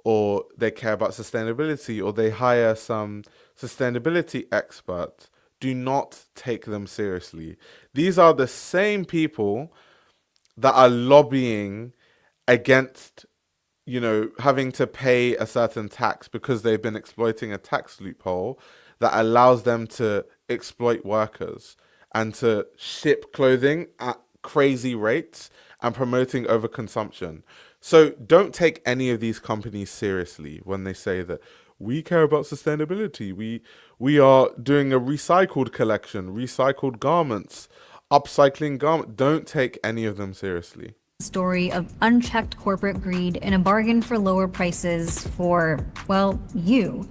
or they care about sustainability, or they hire some sustainability expert, do not take them seriously. These are the same people that are lobbying against, you know, having to pay a certain tax because they've been exploiting a tax loophole that allows them to exploit workers and to ship clothing at crazy rates and promoting overconsumption. So don't take any of these companies seriously when they say that we care about sustainability. We are doing a recycled collection, recycled garments, upcycling garments. Don't take any of them seriously.
Story of unchecked corporate greed in a bargain for lower prices for, well, you.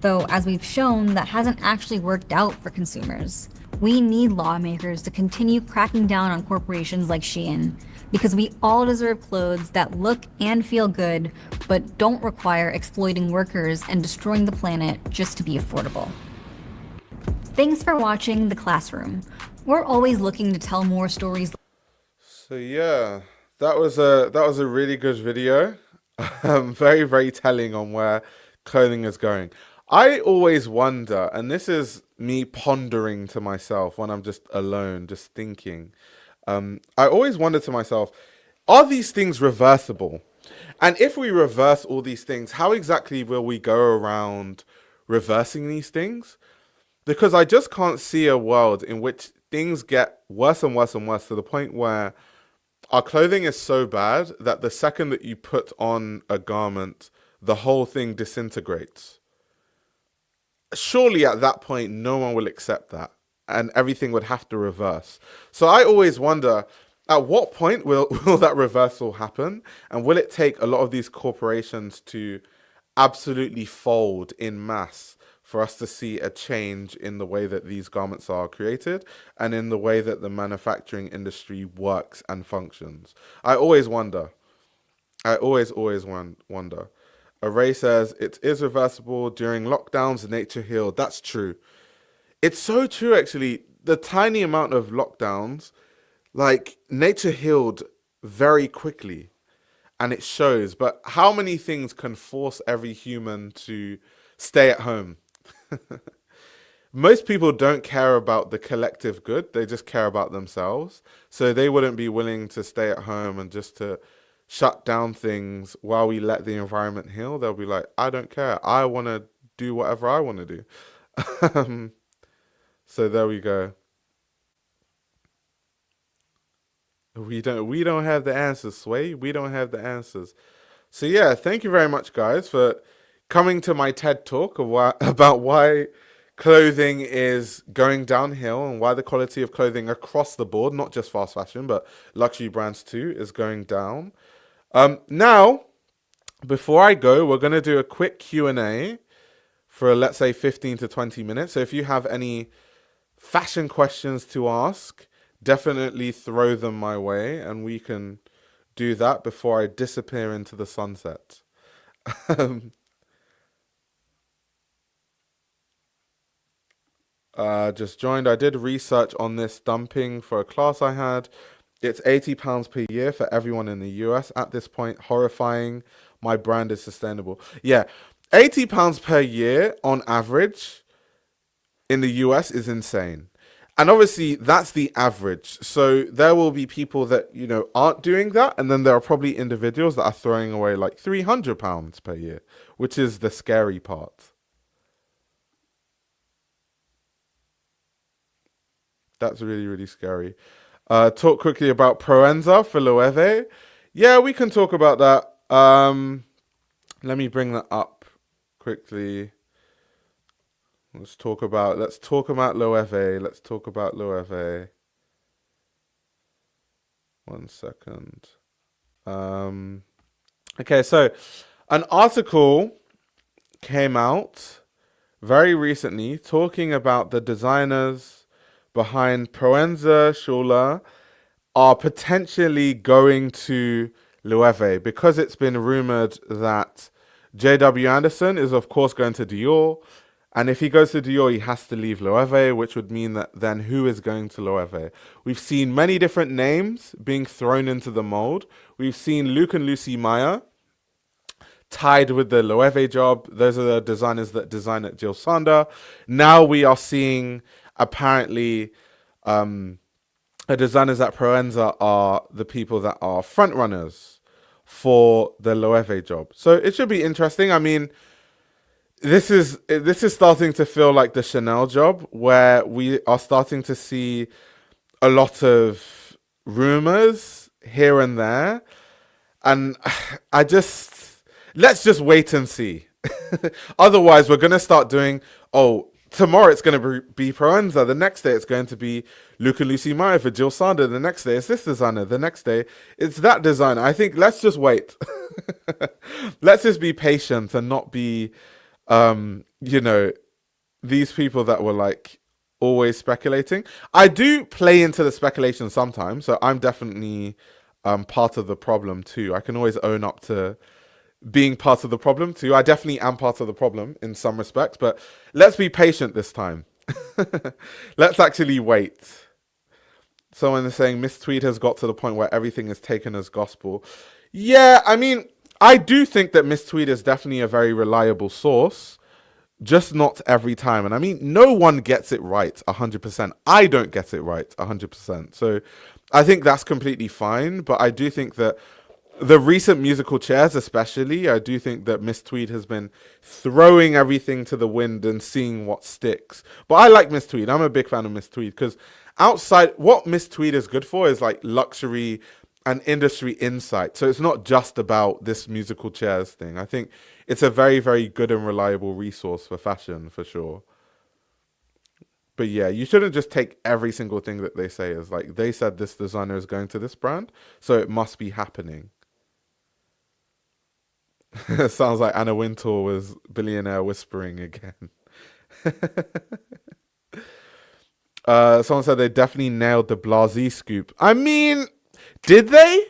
Though, as we've shown, that hasn't actually worked out for consumers. We need lawmakers to continue cracking down on corporations like Shein, because we all deserve clothes that look and feel good, but don't require exploiting workers and destroying the planet just to be affordable. Thanks for watching The Classroom. We're always looking to tell more stories.
So yeah, that was a really good video. Very, very telling on where clothing is going. I always wonder, and this is me pondering to myself when I'm just alone, just thinking. I always wonder to myself, are these things reversible? And if we reverse all these things, how exactly will we go around reversing these things? Because I just can't see a world in which things get worse and worse and worse to the point where our clothing is so bad that the second that you put on a garment, the whole thing disintegrates. Surely at that point, no one will accept that and everything would have to reverse. So I always wonder, at what point will that reversal happen? And will it take a lot of these corporations to absolutely fold in mass for us to see a change in the way that these garments are created and in the way that the manufacturing industry works and functions? I always wonder. I always wonder. Array says, it is reversible. During lockdowns, nature healed. That's true. It's so true, actually. The tiny amount of lockdowns, like, nature healed very quickly. And it shows. But how many things can force every human to stay at home? Most people don't care about the collective good. They just care about themselves. So they wouldn't be willing to stay at home and just to shut down things while we let the environment heal. They'll be like, I don't care. I want to do whatever I want to do. So there we go. We don't have the answers, Sway. We don't have the answers. So yeah, thank you very much, guys, for coming to my TED Talk about why clothing is going downhill and why the quality of clothing across the board, not just fast fashion, but luxury brands too, is going down. Now, before I go, we're going to do a quick Q&A for, let's say, 15 to 20 minutes. So if you have any fashion questions to ask, definitely throw them my way and we can do that before I disappear into the sunset. Um, just joined. I did research on this dumping for a class I had. It's £80 per year for everyone in the US. At this point, horrifying. My brand is sustainable. Yeah, £80 per year on average in the US is insane. And obviously, that's the average. So there will be people that, aren't doing that. And then there are probably individuals that are throwing away like £300 per year, which is the scary part. That's really, really scary. Talk quickly about Proenza for Loewe. Yeah, we can talk about that. Let me bring that up quickly. Let's talk about Loewe. Let's talk about Loewe. 1 second. Okay, so an article came out very recently talking about the designers behind Proenza Schouler are potentially going to Loewe because it's been rumored that J.W. Anderson is of course going to Dior, and if he goes to Dior he has to leave Loewe, which would mean that then who is going to Loewe? We've seen many different names being thrown into the mold. We've seen Luke and Lucy Meyer tied with the Loewe job. Those are the designers that design at Jill Sander. Now we are seeing apparently the designers at Proenza are the people that are front runners for the Loewe job. So it should be interesting. I mean, this is starting to feel like the Chanel job, where we are starting to see a lot of rumors here and there, and let's just wait and see. Otherwise, we're gonna start doing tomorrow it's going to be Proenza. The next day it's going to be Luke and Lucy Meyer for Jill Sander. The next day it's this designer. The next day it's that designer. I think let's just wait. Let's just be patient and not be, these people that were like always speculating. I do play into the speculation sometimes, so I'm definitely part of the problem too. I can always own up to being part of the problem too. I definitely am part of the problem in some respects, but let's be patient this time. Let's actually wait. Someone is saying Miss Tweed has got to the point where everything is taken as gospel. Yeah, I mean, I do think that Miss Tweed is definitely a very reliable source, just not every time. And I mean, no one gets it right 100%. I don't get it right 100%. So I think that's completely fine, but I do think that the recent musical chairs especially, I do think that Miss Tweed has been throwing everything to the wind and seeing what sticks. But I like Miss Tweed. I'm a big fan of Miss Tweed because outside, what Miss Tweed is good for is like luxury and industry insight. So it's not just about this musical chairs thing. I think it's a very, very good and reliable resource for fashion for sure. But yeah, you shouldn't just take every single thing that they say as like, they said this designer is going to this brand, so it must be happening. Sounds like Anna Wintour was billionaire whispering again. Someone said they definitely nailed the Blasé scoop. I mean, did they?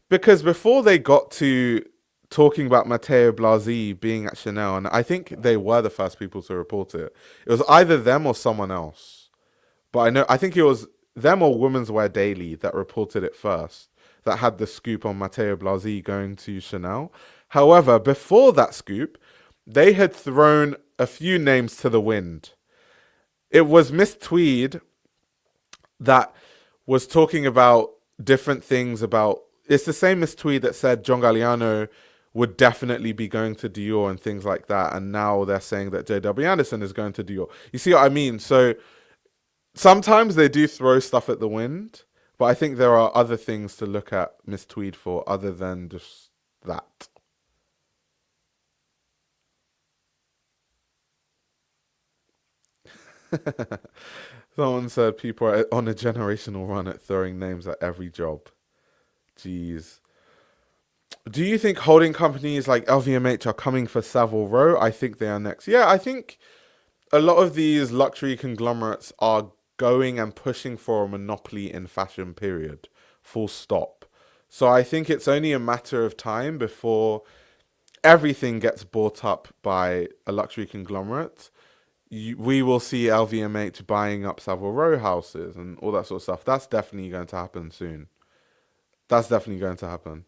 Because before they got to talking about Matteo Blasé being at Chanel, and I think they were the first people to report it. It was either them or someone else. But I think it was them or Women's Wear Daily that reported it first, that had the scoop on Matteo Blasé going to Chanel. However, before that scoop, they had thrown a few names to the wind. It was Miss Tweed that was talking about different things about... It's the same Miss Tweed that said John Galliano would definitely be going to Dior and things like that. And now they're saying that J.W. Anderson is going to Dior. You see what I mean? So sometimes they do throw stuff at the wind, but I think there are other things to look at Miss Tweed for other than just that. Someone said people are on a generational run at throwing names at every job. Jeez. Do you think holding companies like LVMH are coming for Savile Row? I think they are next. Yeah, I think a lot of these luxury conglomerates are going and pushing for a monopoly in fashion, period. Full stop. So I think it's only a matter of time before everything gets bought up by a luxury conglomerate. We will see LVMH buying up Savile Row houses and all that sort of stuff. That's definitely going to happen soon. That's definitely going to happen.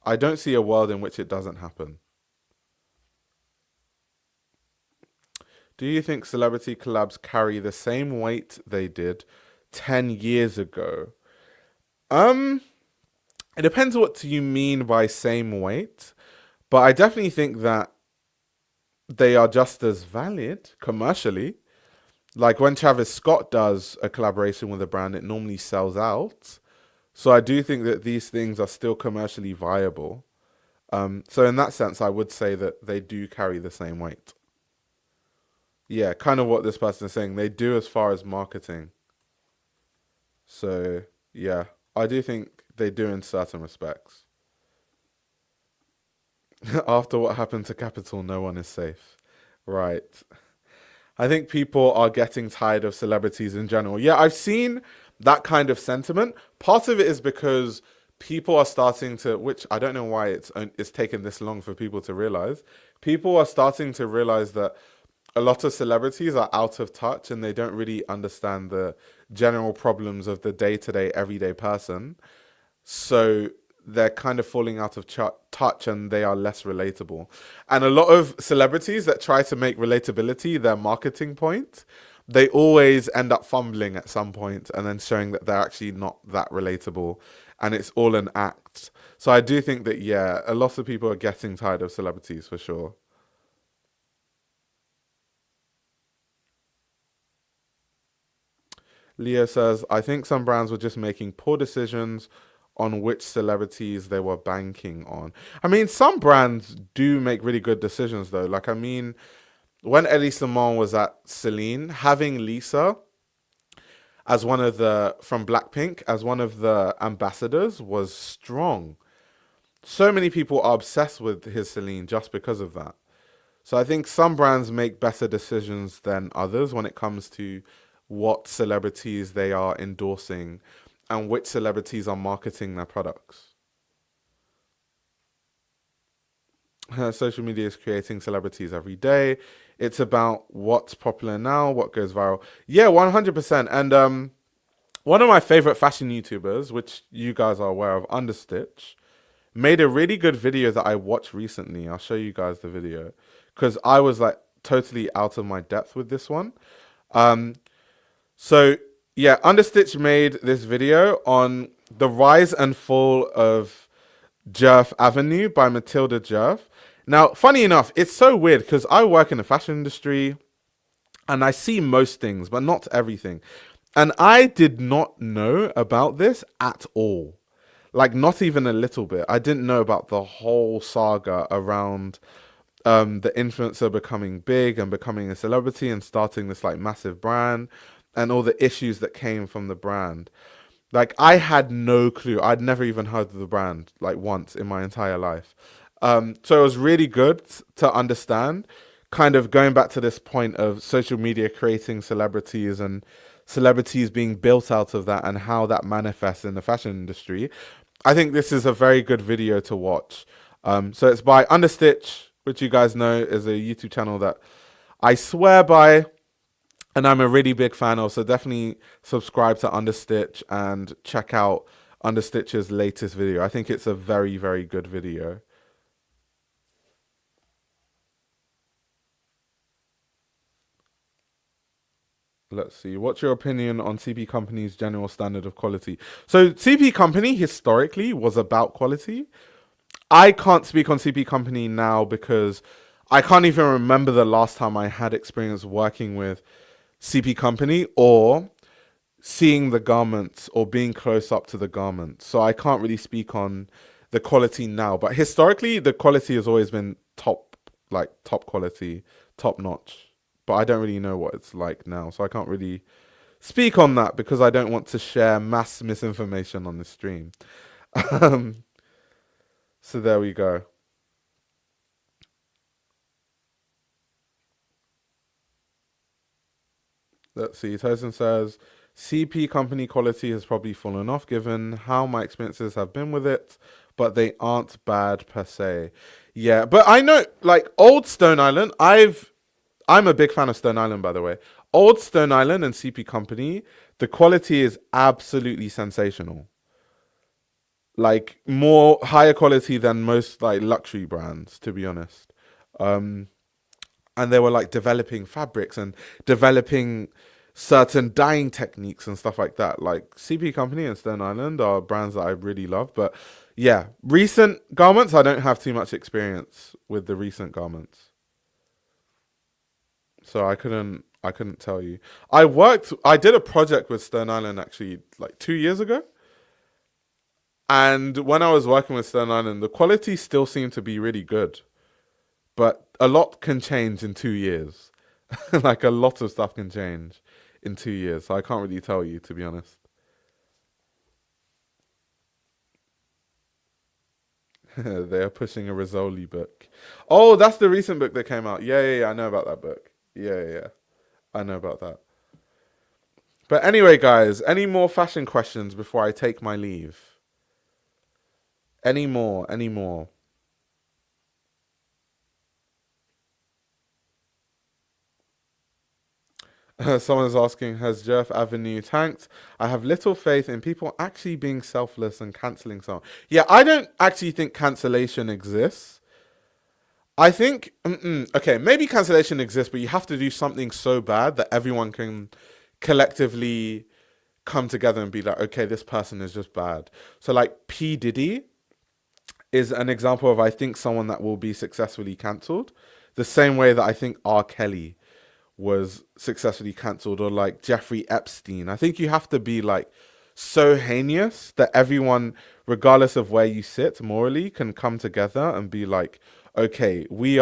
I don't see a world in which it doesn't happen. Do you think celebrity collabs carry the same weight they did 10 years ago? It depends what you mean by same weight, but I definitely think that they are just as valid commercially. Like when Travis Scott does a collaboration with a brand, it normally sells out. So I do think that these things are still commercially viable. So in that sense, I would say that they do carry the same weight. Yeah, kind of what this person is saying. They do as far as marketing. So yeah, I do think they do in certain respects. After what happened to Capital, no one is safe. Right. I think people are getting tired of celebrities in general. Yeah, I've seen that kind of sentiment. Part of it is because people are starting to, which I don't know why it's taken this long for people to realize. People are starting to realize that a lot of celebrities are out of touch and they don't really understand the general problems of the day-to-day, everyday person. So they're kind of falling out of touch and they are less relatable. And a lot of celebrities that try to make relatability their marketing point, they always end up fumbling at some point and then showing that they're actually not that relatable and it's all an act. So I do think that, yeah, a lot of people are getting tired of celebrities for sure. Leo says, I think some brands were just making poor decisions on which celebrities they were banking on. I mean, some brands do make really good decisions though. Like, I mean, when Elise Lamont was at Celine, having Lisa as one of the, from Blackpink, as one of the ambassadors was strong. So many people are obsessed with his Celine just because of that. So I think some brands make better decisions than others when it comes to what celebrities they are endorsing and which celebrities are marketing their products. Social media is creating celebrities every day. It's about what's popular now, what goes viral. Yeah, 100%. And one of my favorite fashion YouTubers, which you guys are aware of, Understitch, made a really good video that I watched recently. I'll show you guys the video because I was like totally out of my depth with this one. So yeah, Understitch made this video on the rise and fall of Jerf Avenue by Matilda Jerf. Now, funny enough, it's so weird because I work in the fashion industry and I see most things, but not everything. And I did not know about this at all. Like, not even a little bit. I didn't know about the whole saga around the influencer becoming big and becoming a celebrity and starting this like massive brand and all the issues that came from the brand. Like, I had no clue. I'd never even heard of the brand like once in my entire life. So it was really good to understand, kind of going back to this point of social media creating celebrities and celebrities being built out of that and how that manifests in the fashion industry. I think this is a very good video to watch. So it's by Understitch, which you guys know is a YouTube channel that I swear by and I'm a really big fan of. So definitely subscribe to Understitch and check out Understitch's latest video. I think it's a very, very good video. Let's see. What's your opinion on CP Company's general standard of quality? So CP Company historically was about quality. I can't speak on CP Company now because I can't even remember the last time I had experience working with CP Company or seeing the garments or being close up to the garments. So I can't really speak on the quality now. But historically, the quality has always been top quality, top notch. But I don't really know what it's like now. So I can't really speak on that because I don't want to share mass misinformation on the stream. So there we go. Let's see. Tosin says, CP company quality has probably fallen off given how my experiences have been with it, but they aren't bad per se. Yeah, but I know like old Stone Island, I'm a big fan of Stone Island, by the way. Old Stone Island and CP company, the quality is absolutely sensational. Like more higher quality than most like luxury brands, to be honest. Um, and they were like developing fabrics and developing certain dyeing techniques and stuff like that. Like CP Company and Stone Island are brands that I really love. But yeah, recent garments, I don't have too much experience with the recent garments. So I couldn't tell you. I did a project with Stone Island actually like 2 years ago. And when I was working with Stone Island, the quality still seemed to be really good. But a lot can change in 2 years. Like a lot of stuff can change in 2 years. So I can't really tell you, to be honest. They are pushing a Rizzoli book. Oh, that's the recent book that came out. Yeah. I know about that book. Yeah. I know about that. But anyway, guys, any more fashion questions before I take my leave? Any more? Someone's asking, has Jerf Avenue tanked? I have little faith in people actually being selfless and cancelling someone. Yeah, I don't actually think cancellation exists. I think, okay, maybe cancellation exists, but you have to do something so bad that everyone can collectively come together and be like, okay, this person is just bad. So like P. Diddy is an example of, I think, someone that will be successfully cancelled. The same way that I think R. Kelly was successfully cancelled, or like Jeffrey Epstein. I think you have to be like so heinous that everyone, regardless of where you sit morally, can come together and be like, okay, we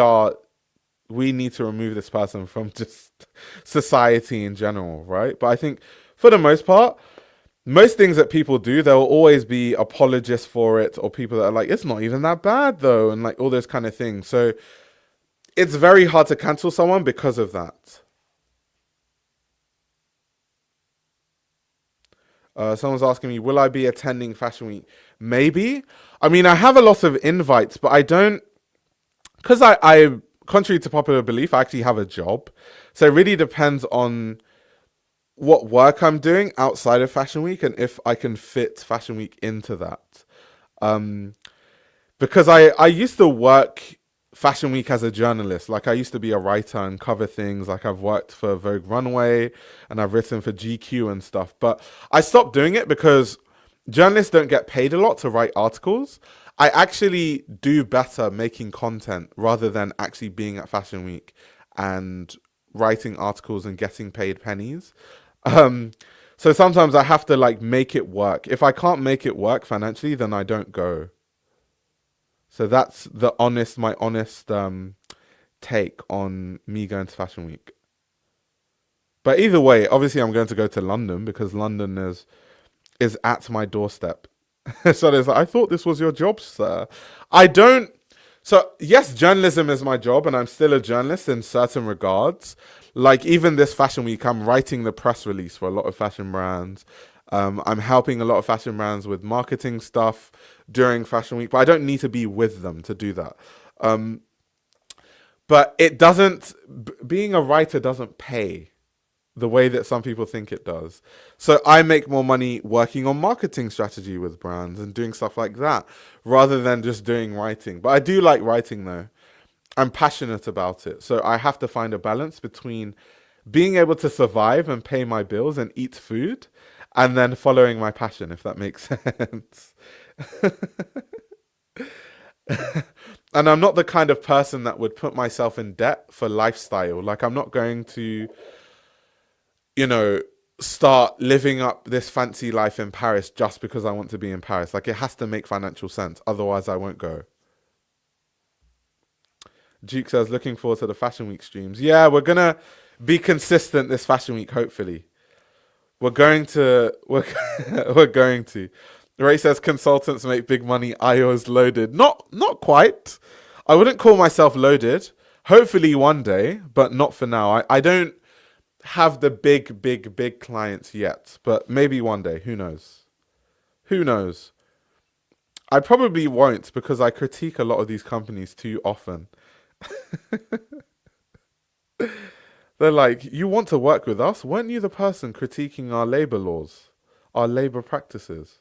need to remove this person from just society in general, right? But I think for the most part, most things that people do, there will always be apologists for it, or people that are like, it's not even that bad though, and like all those kind of things. So it's very hard to cancel someone because of that. Someone's asking me, will I be attending Fashion Week? Maybe. I mean, I have a lot of invites, but I don't, because I, contrary to popular belief, I actually have a job. So it really depends on what work I'm doing outside of Fashion Week and if I can fit Fashion Week into that. Because I used to work Fashion Week as a journalist. Like I used to be a writer and cover things. Like I've worked for Vogue Runway and I've written for GQ and stuff. But I stopped doing it because journalists don't get paid a lot to write articles. I actually do better making content rather than actually being at Fashion Week and writing articles and getting paid pennies. So sometimes I have to like make it work. If I can't make it work financially, then I don't go. So that's my honest take on me going to Fashion Week. But either way, obviously I'm going to go to London because London is at my doorstep. So there's like, I thought this was your job, sir. I don't. So yes, journalism is my job and I'm still a journalist in certain regards. Like even this Fashion Week, I'm writing the press release for a lot of fashion brands. I'm helping a lot of fashion brands with marketing stuff during Fashion Week, but I don't need to be with them to do that. But it doesn't, being a writer doesn't pay the way that some people think it does. So I make more money working on marketing strategy with brands and doing stuff like that rather than just doing writing. But I do like writing though. I'm passionate about it. So I have to find a balance between being able to survive and pay my bills and eat food and then following my passion, if that makes sense. And I'm not the kind of person that would put myself in debt for lifestyle. Like I'm not going to, start living up this fancy life in Paris just because I want to be in Paris. Like it has to make financial sense. Otherwise I won't go. Duke says, looking forward to the Fashion Week streams. Yeah, we're going to be consistent this Fashion Week, hopefully. We're going to. Ray says, consultants make big money. IO's loaded. Not quite. I wouldn't call myself loaded. Hopefully one day, but not for now. I don't. have the big clients yet, but maybe one day. Who knows? Who knows? I probably won't because I critique a lot of these companies too often. They're like, you want to work with us? Weren't you the person critiquing our labor laws, our labor practices?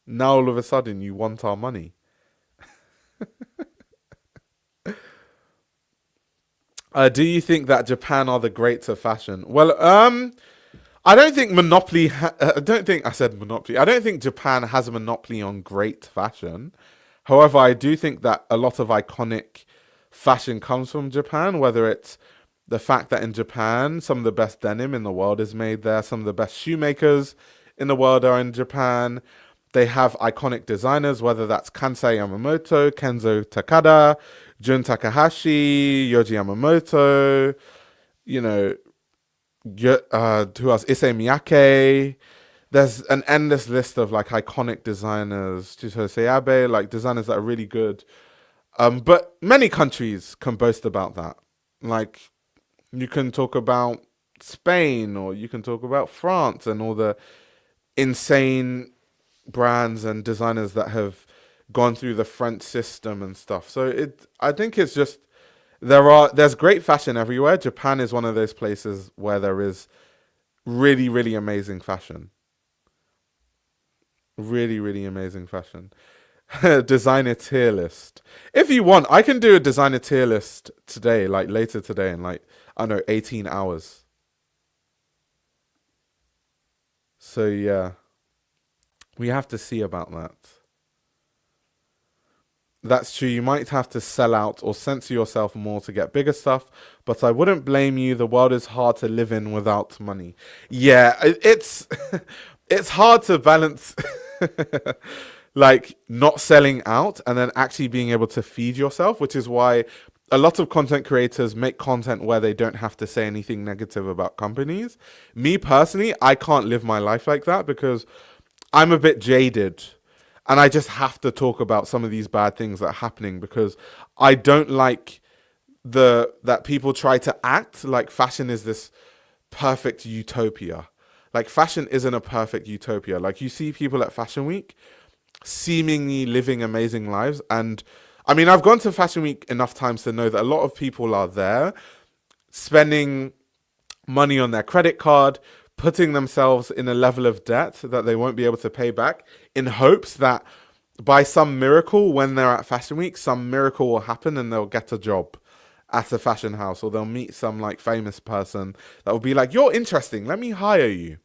Now all of a sudden you want our money. Do you think that Japan are the greats of fashion? Well, I don't think monopoly. I don't think I said monopoly. I don't think Japan has a monopoly on great fashion. However, I do think that a lot of iconic fashion comes from Japan. Whether it's the fact that in Japan, some of the best denim in the world is made there. Some of the best shoemakers in the world are in Japan. They have iconic designers, whether that's Kansai Yamamoto, Kenzo Takada, Jun Takahashi, Yoji Yamamoto, you know, who else? Issei Miyake. There's an endless list of like iconic designers, Jose Abe, like designers that are really good. But many countries can boast about that. Like you can talk about Spain or you can talk about France and all the insane brands and designers that have gone through the French system and stuff. So I think it's just there's great fashion everywhere. Japan is one of those places where there is really amazing fashion. Really amazing fashion. Designer tier list. If you want, I can do a designer tier list today, like later today in like, I don't know, 18 hours. So yeah, we have to see about that. That's true. You might have to sell out or censor yourself more to get bigger stuff, but I wouldn't blame you. The world is hard to live in without money. Yeah, it's it's hard to balance like not selling out and then actually being able to feed yourself, which is why a lot of content creators make content where they don't have to say anything negative about companies. Me personally, I can't live my life like that because I'm a bit jaded. And I just have to talk about some of these bad things that are happening because I don't like that people try to act like fashion is this perfect utopia. Like fashion isn't a perfect utopia. Like you see people at Fashion Week seemingly living amazing lives. And I mean, I've gone to Fashion Week enough times to know that a lot of people are there spending money on their credit card, putting themselves in a level of debt that they won't be able to pay back in hopes that by some miracle, when they're at Fashion Week, some miracle will happen and they'll get a job at a fashion house or they'll meet some like famous person that will be like, you're interesting, let me hire you.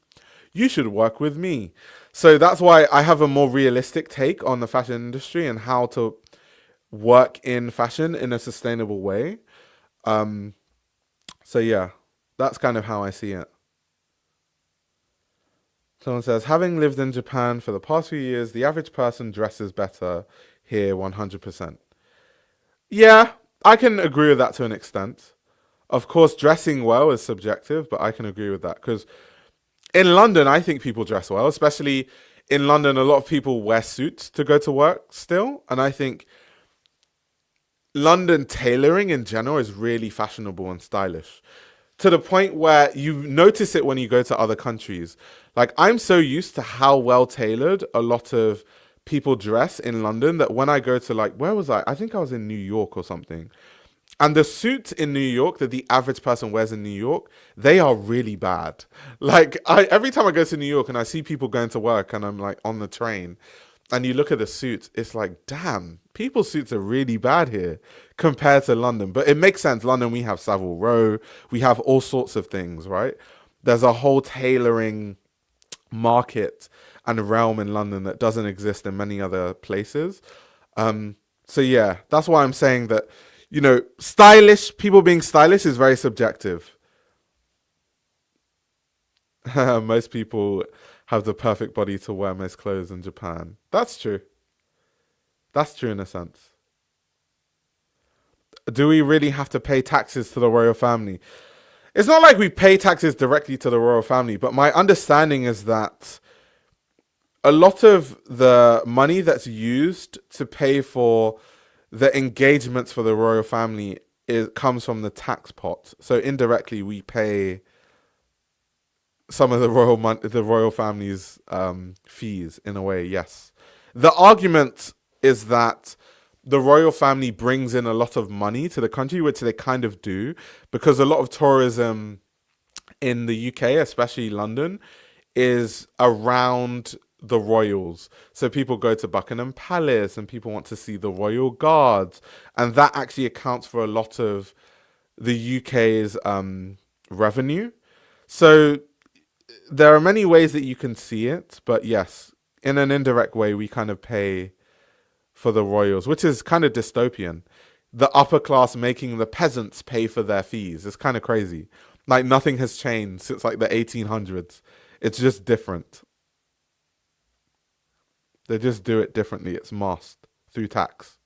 You should work with me. So that's why I have a more realistic take on the fashion industry and how to work in fashion in a sustainable way. So yeah, that's kind of how I see it. Someone says, having lived in Japan for the past few years, the average person dresses better here 100%. Yeah, I can agree with that to an extent. Of course, dressing well is subjective, but I can agree with that. Because in London, I think people dress well, especially in London, a lot of people wear suits to go to work still. And I think London tailoring in general is really fashionable and stylish. To the point where you notice it when you go to other countries. Like, I'm so used to how well tailored a lot of people dress in London that when I go to, like, where was I? I think I was in New York or something. And the suits in New York that the average person wears in New York, they are really bad. Like, every time I go to New York and I see people going to work and I'm like on the train and you look at the suits, it's like, damn, people's suits are really bad here compared to London. But it makes sense. London, we have Savile Row. We have all sorts of things, right? There's a whole tailoring market and realm in London that doesn't exist in many other places. So yeah, that's why I'm saying that, you know, people being stylish is very subjective. Most people have the perfect body to wear most clothes in Japan. That's true. That's true in a sense. Do we really have to pay taxes to the royal family? It's not like we pay taxes directly to the royal family, but my understanding is that a lot of the money that's used to pay for the engagements for the royal family comes from the tax pot. So indirectly, we pay some of the royal family's fees in a way. Yes, the argument is that the royal family brings in a lot of money to the country, which they kind of do, because a lot of tourism in the UK, especially London, is around the royals. So people go to Buckingham Palace and people want to see the royal guards. And that actually accounts for a lot of the UK's revenue. So there are many ways that you can see it. But yes, in an indirect way, we kind of pay for the royals, which is kind of dystopian. The upper class making the peasants pay for their fees. It's kind of crazy. Like nothing has changed since like the 1800s. It's just different. They just do it differently. It's masked through tax.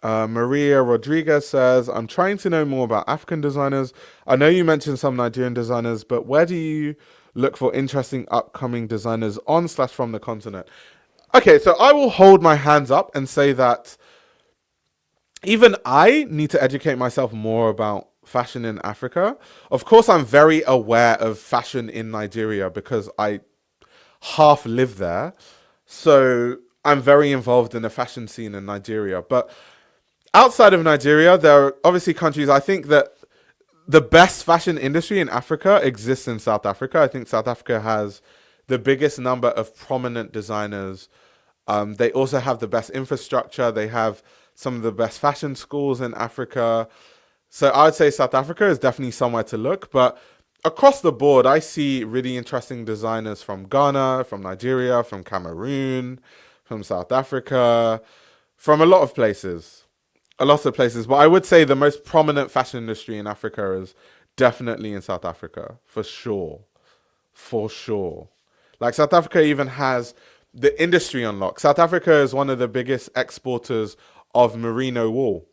Maria Rodriguez says, I'm trying to know more about African designers. I know you mentioned some Nigerian designers, but where do you look for interesting upcoming designers on/from the continent? Okay, so I will hold my hands up and say that even I need to educate myself more about fashion in Africa. Of course, I'm very aware of fashion in Nigeria because I half live there. So I'm very involved in the fashion scene in Nigeria. But outside of Nigeria, there are obviously countries. I think that the best fashion industry in Africa exists in South Africa. I think South Africa has the biggest number of prominent designers. They also have the best infrastructure. They have some of the best fashion schools in Africa. So I would say South Africa is definitely somewhere to look. But across the board, I see really interesting designers from Ghana, from Nigeria, from Cameroon, from South Africa, from a lot of places. A lot of places. But I would say the most prominent fashion industry in Africa is definitely in South Africa, for sure. For sure. Like South Africa even has the industry on lock. South Africa is one of the biggest exporters of merino wool.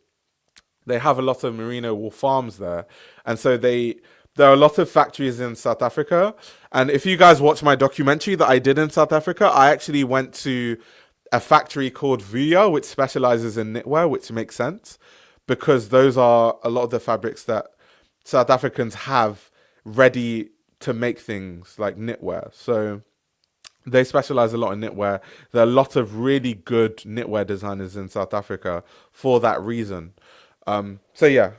They have a lot of merino wool farms there. And so there are a lot of factories in South Africa. And if you guys watch my documentary that I did in South Africa, I actually went to a factory called Vuya, which specializes in knitwear, which makes sense because those are a lot of the fabrics that South Africans have ready to make things like knitwear. So they specialize a lot in knitwear. There are a lot of really good knitwear designers in South Africa for that reason. So yeah,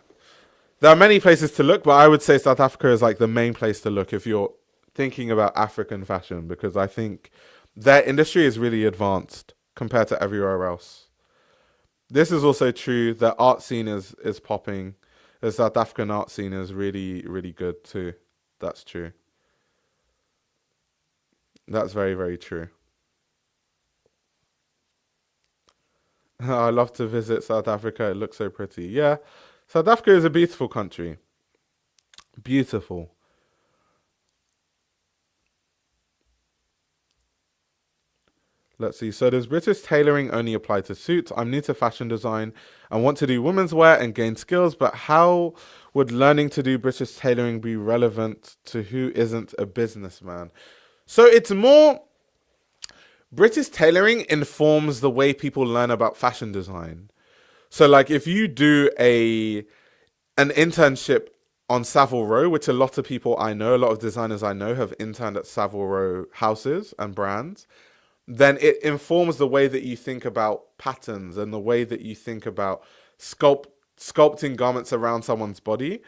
there are many places to look, but I would say South Africa is like the main place to look if you're thinking about African fashion, because I think their industry is really advanced compared to everywhere else. This is also true. The art scene is popping. The South African art scene is really, really good too. That's true. That's very, very true. I love to visit South Africa. It looks so pretty. Yeah, South Africa is a beautiful country. Beautiful. Let's see. So does British tailoring only apply to suits? I'm new to fashion design and want to do women's wear and gain skills, but how would learning to do British tailoring be relevant to who isn't a businessman? So it's more, British tailoring informs the way people learn about fashion design. So like if you do an internship on Savile Row, which a lot of people I know, a lot of designers I know have interned at Savile Row houses and brands, then it informs the way that you think about patterns and the way that you think about sculpting garments around someone's body.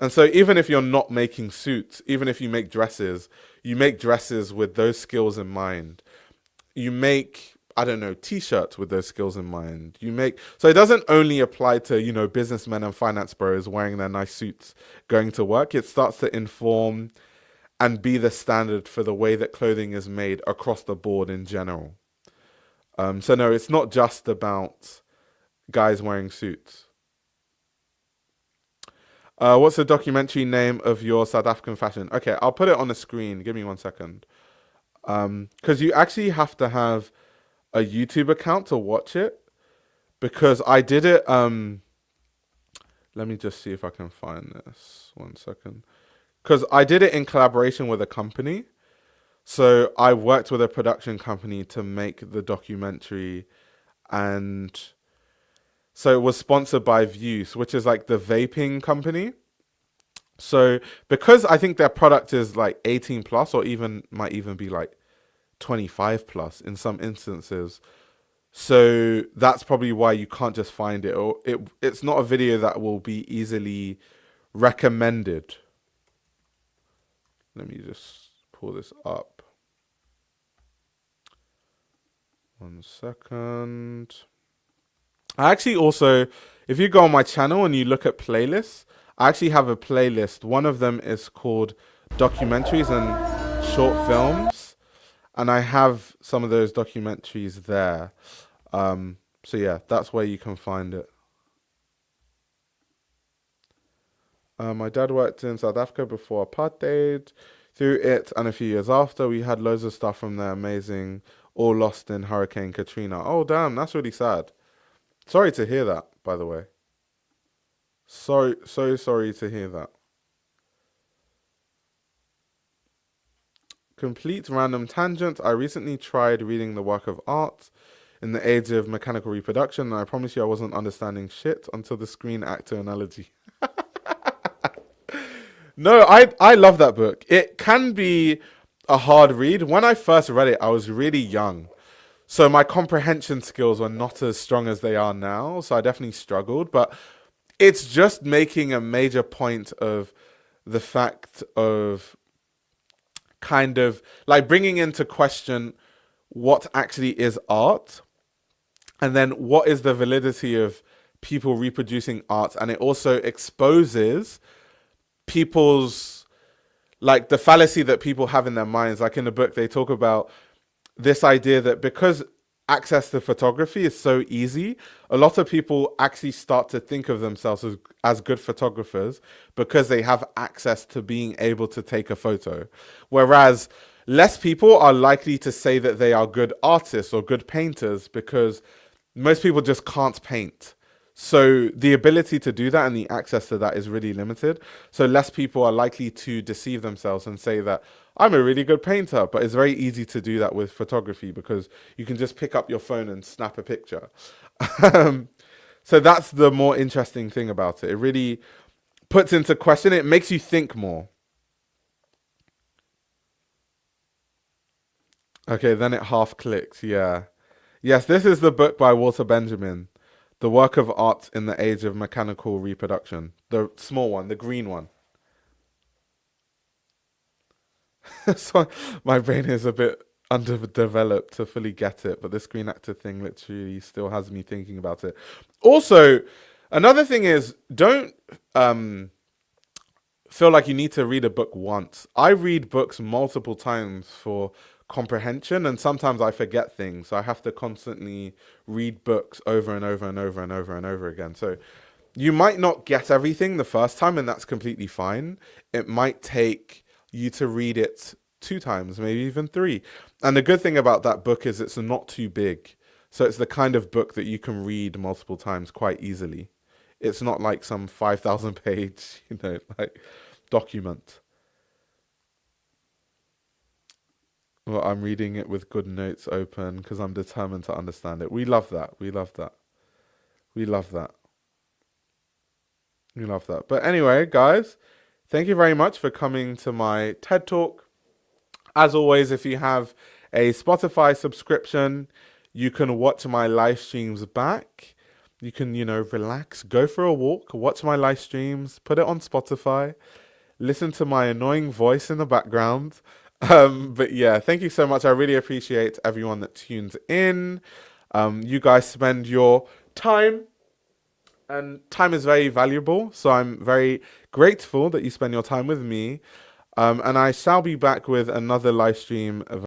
And so even if you're not making suits, even if you make dresses with those skills in mind. You make, I don't know, t-shirts with those skills in mind. So it doesn't only apply to, businessmen and finance bros wearing their nice suits going to work. It starts to inform and be the standard for the way that clothing is made across the board in general. So no, it's not just about guys wearing suits. What's the documentary name of your South African fashion? Okay, I'll put it on the screen. Give me 1 second. Because you actually have to have a YouTube account to watch it. Because I did it. Let me just see if I can find this. 1 second. Because I did it in collaboration with a company. So I worked with a production company to make the documentary. And so it was sponsored by Vuse, which is like the vaping company. So because I think their product is like 18 plus, or even might even be like 25 plus in some instances. So that's probably why you can't just find it, or it's not a video that will be easily recommended. Let me just pull this up. 1 second. I actually also, if you go on my channel and you look at playlists, I actually have a playlist. One of them is called documentaries and short films, and I have some of those documentaries there. So yeah, that's where you can find it. My dad worked in South Africa before apartheid. Through it and a few years after, we had loads of stuff from there. Amazing. All lost in Hurricane Katrina. Oh, damn, that's really sad. Sorry to hear that, by the way. So sorry to hear that. Complete random tangent. I recently tried reading the work of art in the age of mechanical reproduction, and I promise you I wasn't understanding shit until the screen actor analogy. No, I love that book. It can be a hard read. When I first read it, I was really young. So my comprehension skills were not as strong as they are now. So I definitely struggled. But it's just making a major point of the fact of kind of like bringing into question what actually is art. And then what is the validity of people reproducing art. And it also exposes people's, like, the fallacy that people have in their minds. Like in the book, they talk about this idea that because access to photography is so easy, a lot of people actually start to think of themselves as good photographers because they have access to being able to take a photo. Whereas less people are likely to say that they are good artists or good painters because most people just can't paint. So the ability to do that and the access to that is really limited. So less people are likely to deceive themselves and say that I'm a really good painter, but it's very easy to do that with photography because you can just pick up your phone and snap a picture. So that's the more interesting thing about it. It really puts into question, it makes you think more. Okay, then it half clicks, yeah. Yes, this is the book by Walter Benjamin. The Work of Art in the Age of Mechanical Reproduction. The small one, the green one. So my brain is a bit underdeveloped to fully get it, but the screen actor thing literally still has me thinking about it. Also, another thing is, don't feel like you need to read a book once. I read books multiple times for comprehension, and sometimes I forget things, so I have to constantly read books over and over and over and over and over again. So you might not get everything the first time, and that's completely fine. It might take you to read it 2 times, maybe even 3. And the good thing about that book is it's not too big, so it's the kind of book that you can read multiple times quite easily. It's not like some 5,000 page, like document. Well, I'm reading it with good notes open because I'm determined to understand it. We love that. We love that. We love that. We love that. But anyway, guys, thank you very much for coming to my TED Talk. As always, if you have a Spotify subscription, you can watch my live streams back. You can, relax, go for a walk, watch my live streams, put it on Spotify, listen to my annoying voice in the background. But yeah, thank you so much. I really appreciate everyone that tunes in. You guys spend your time, and time is very valuable. So I'm very grateful that you spend your time with me. And I shall be back with another live stream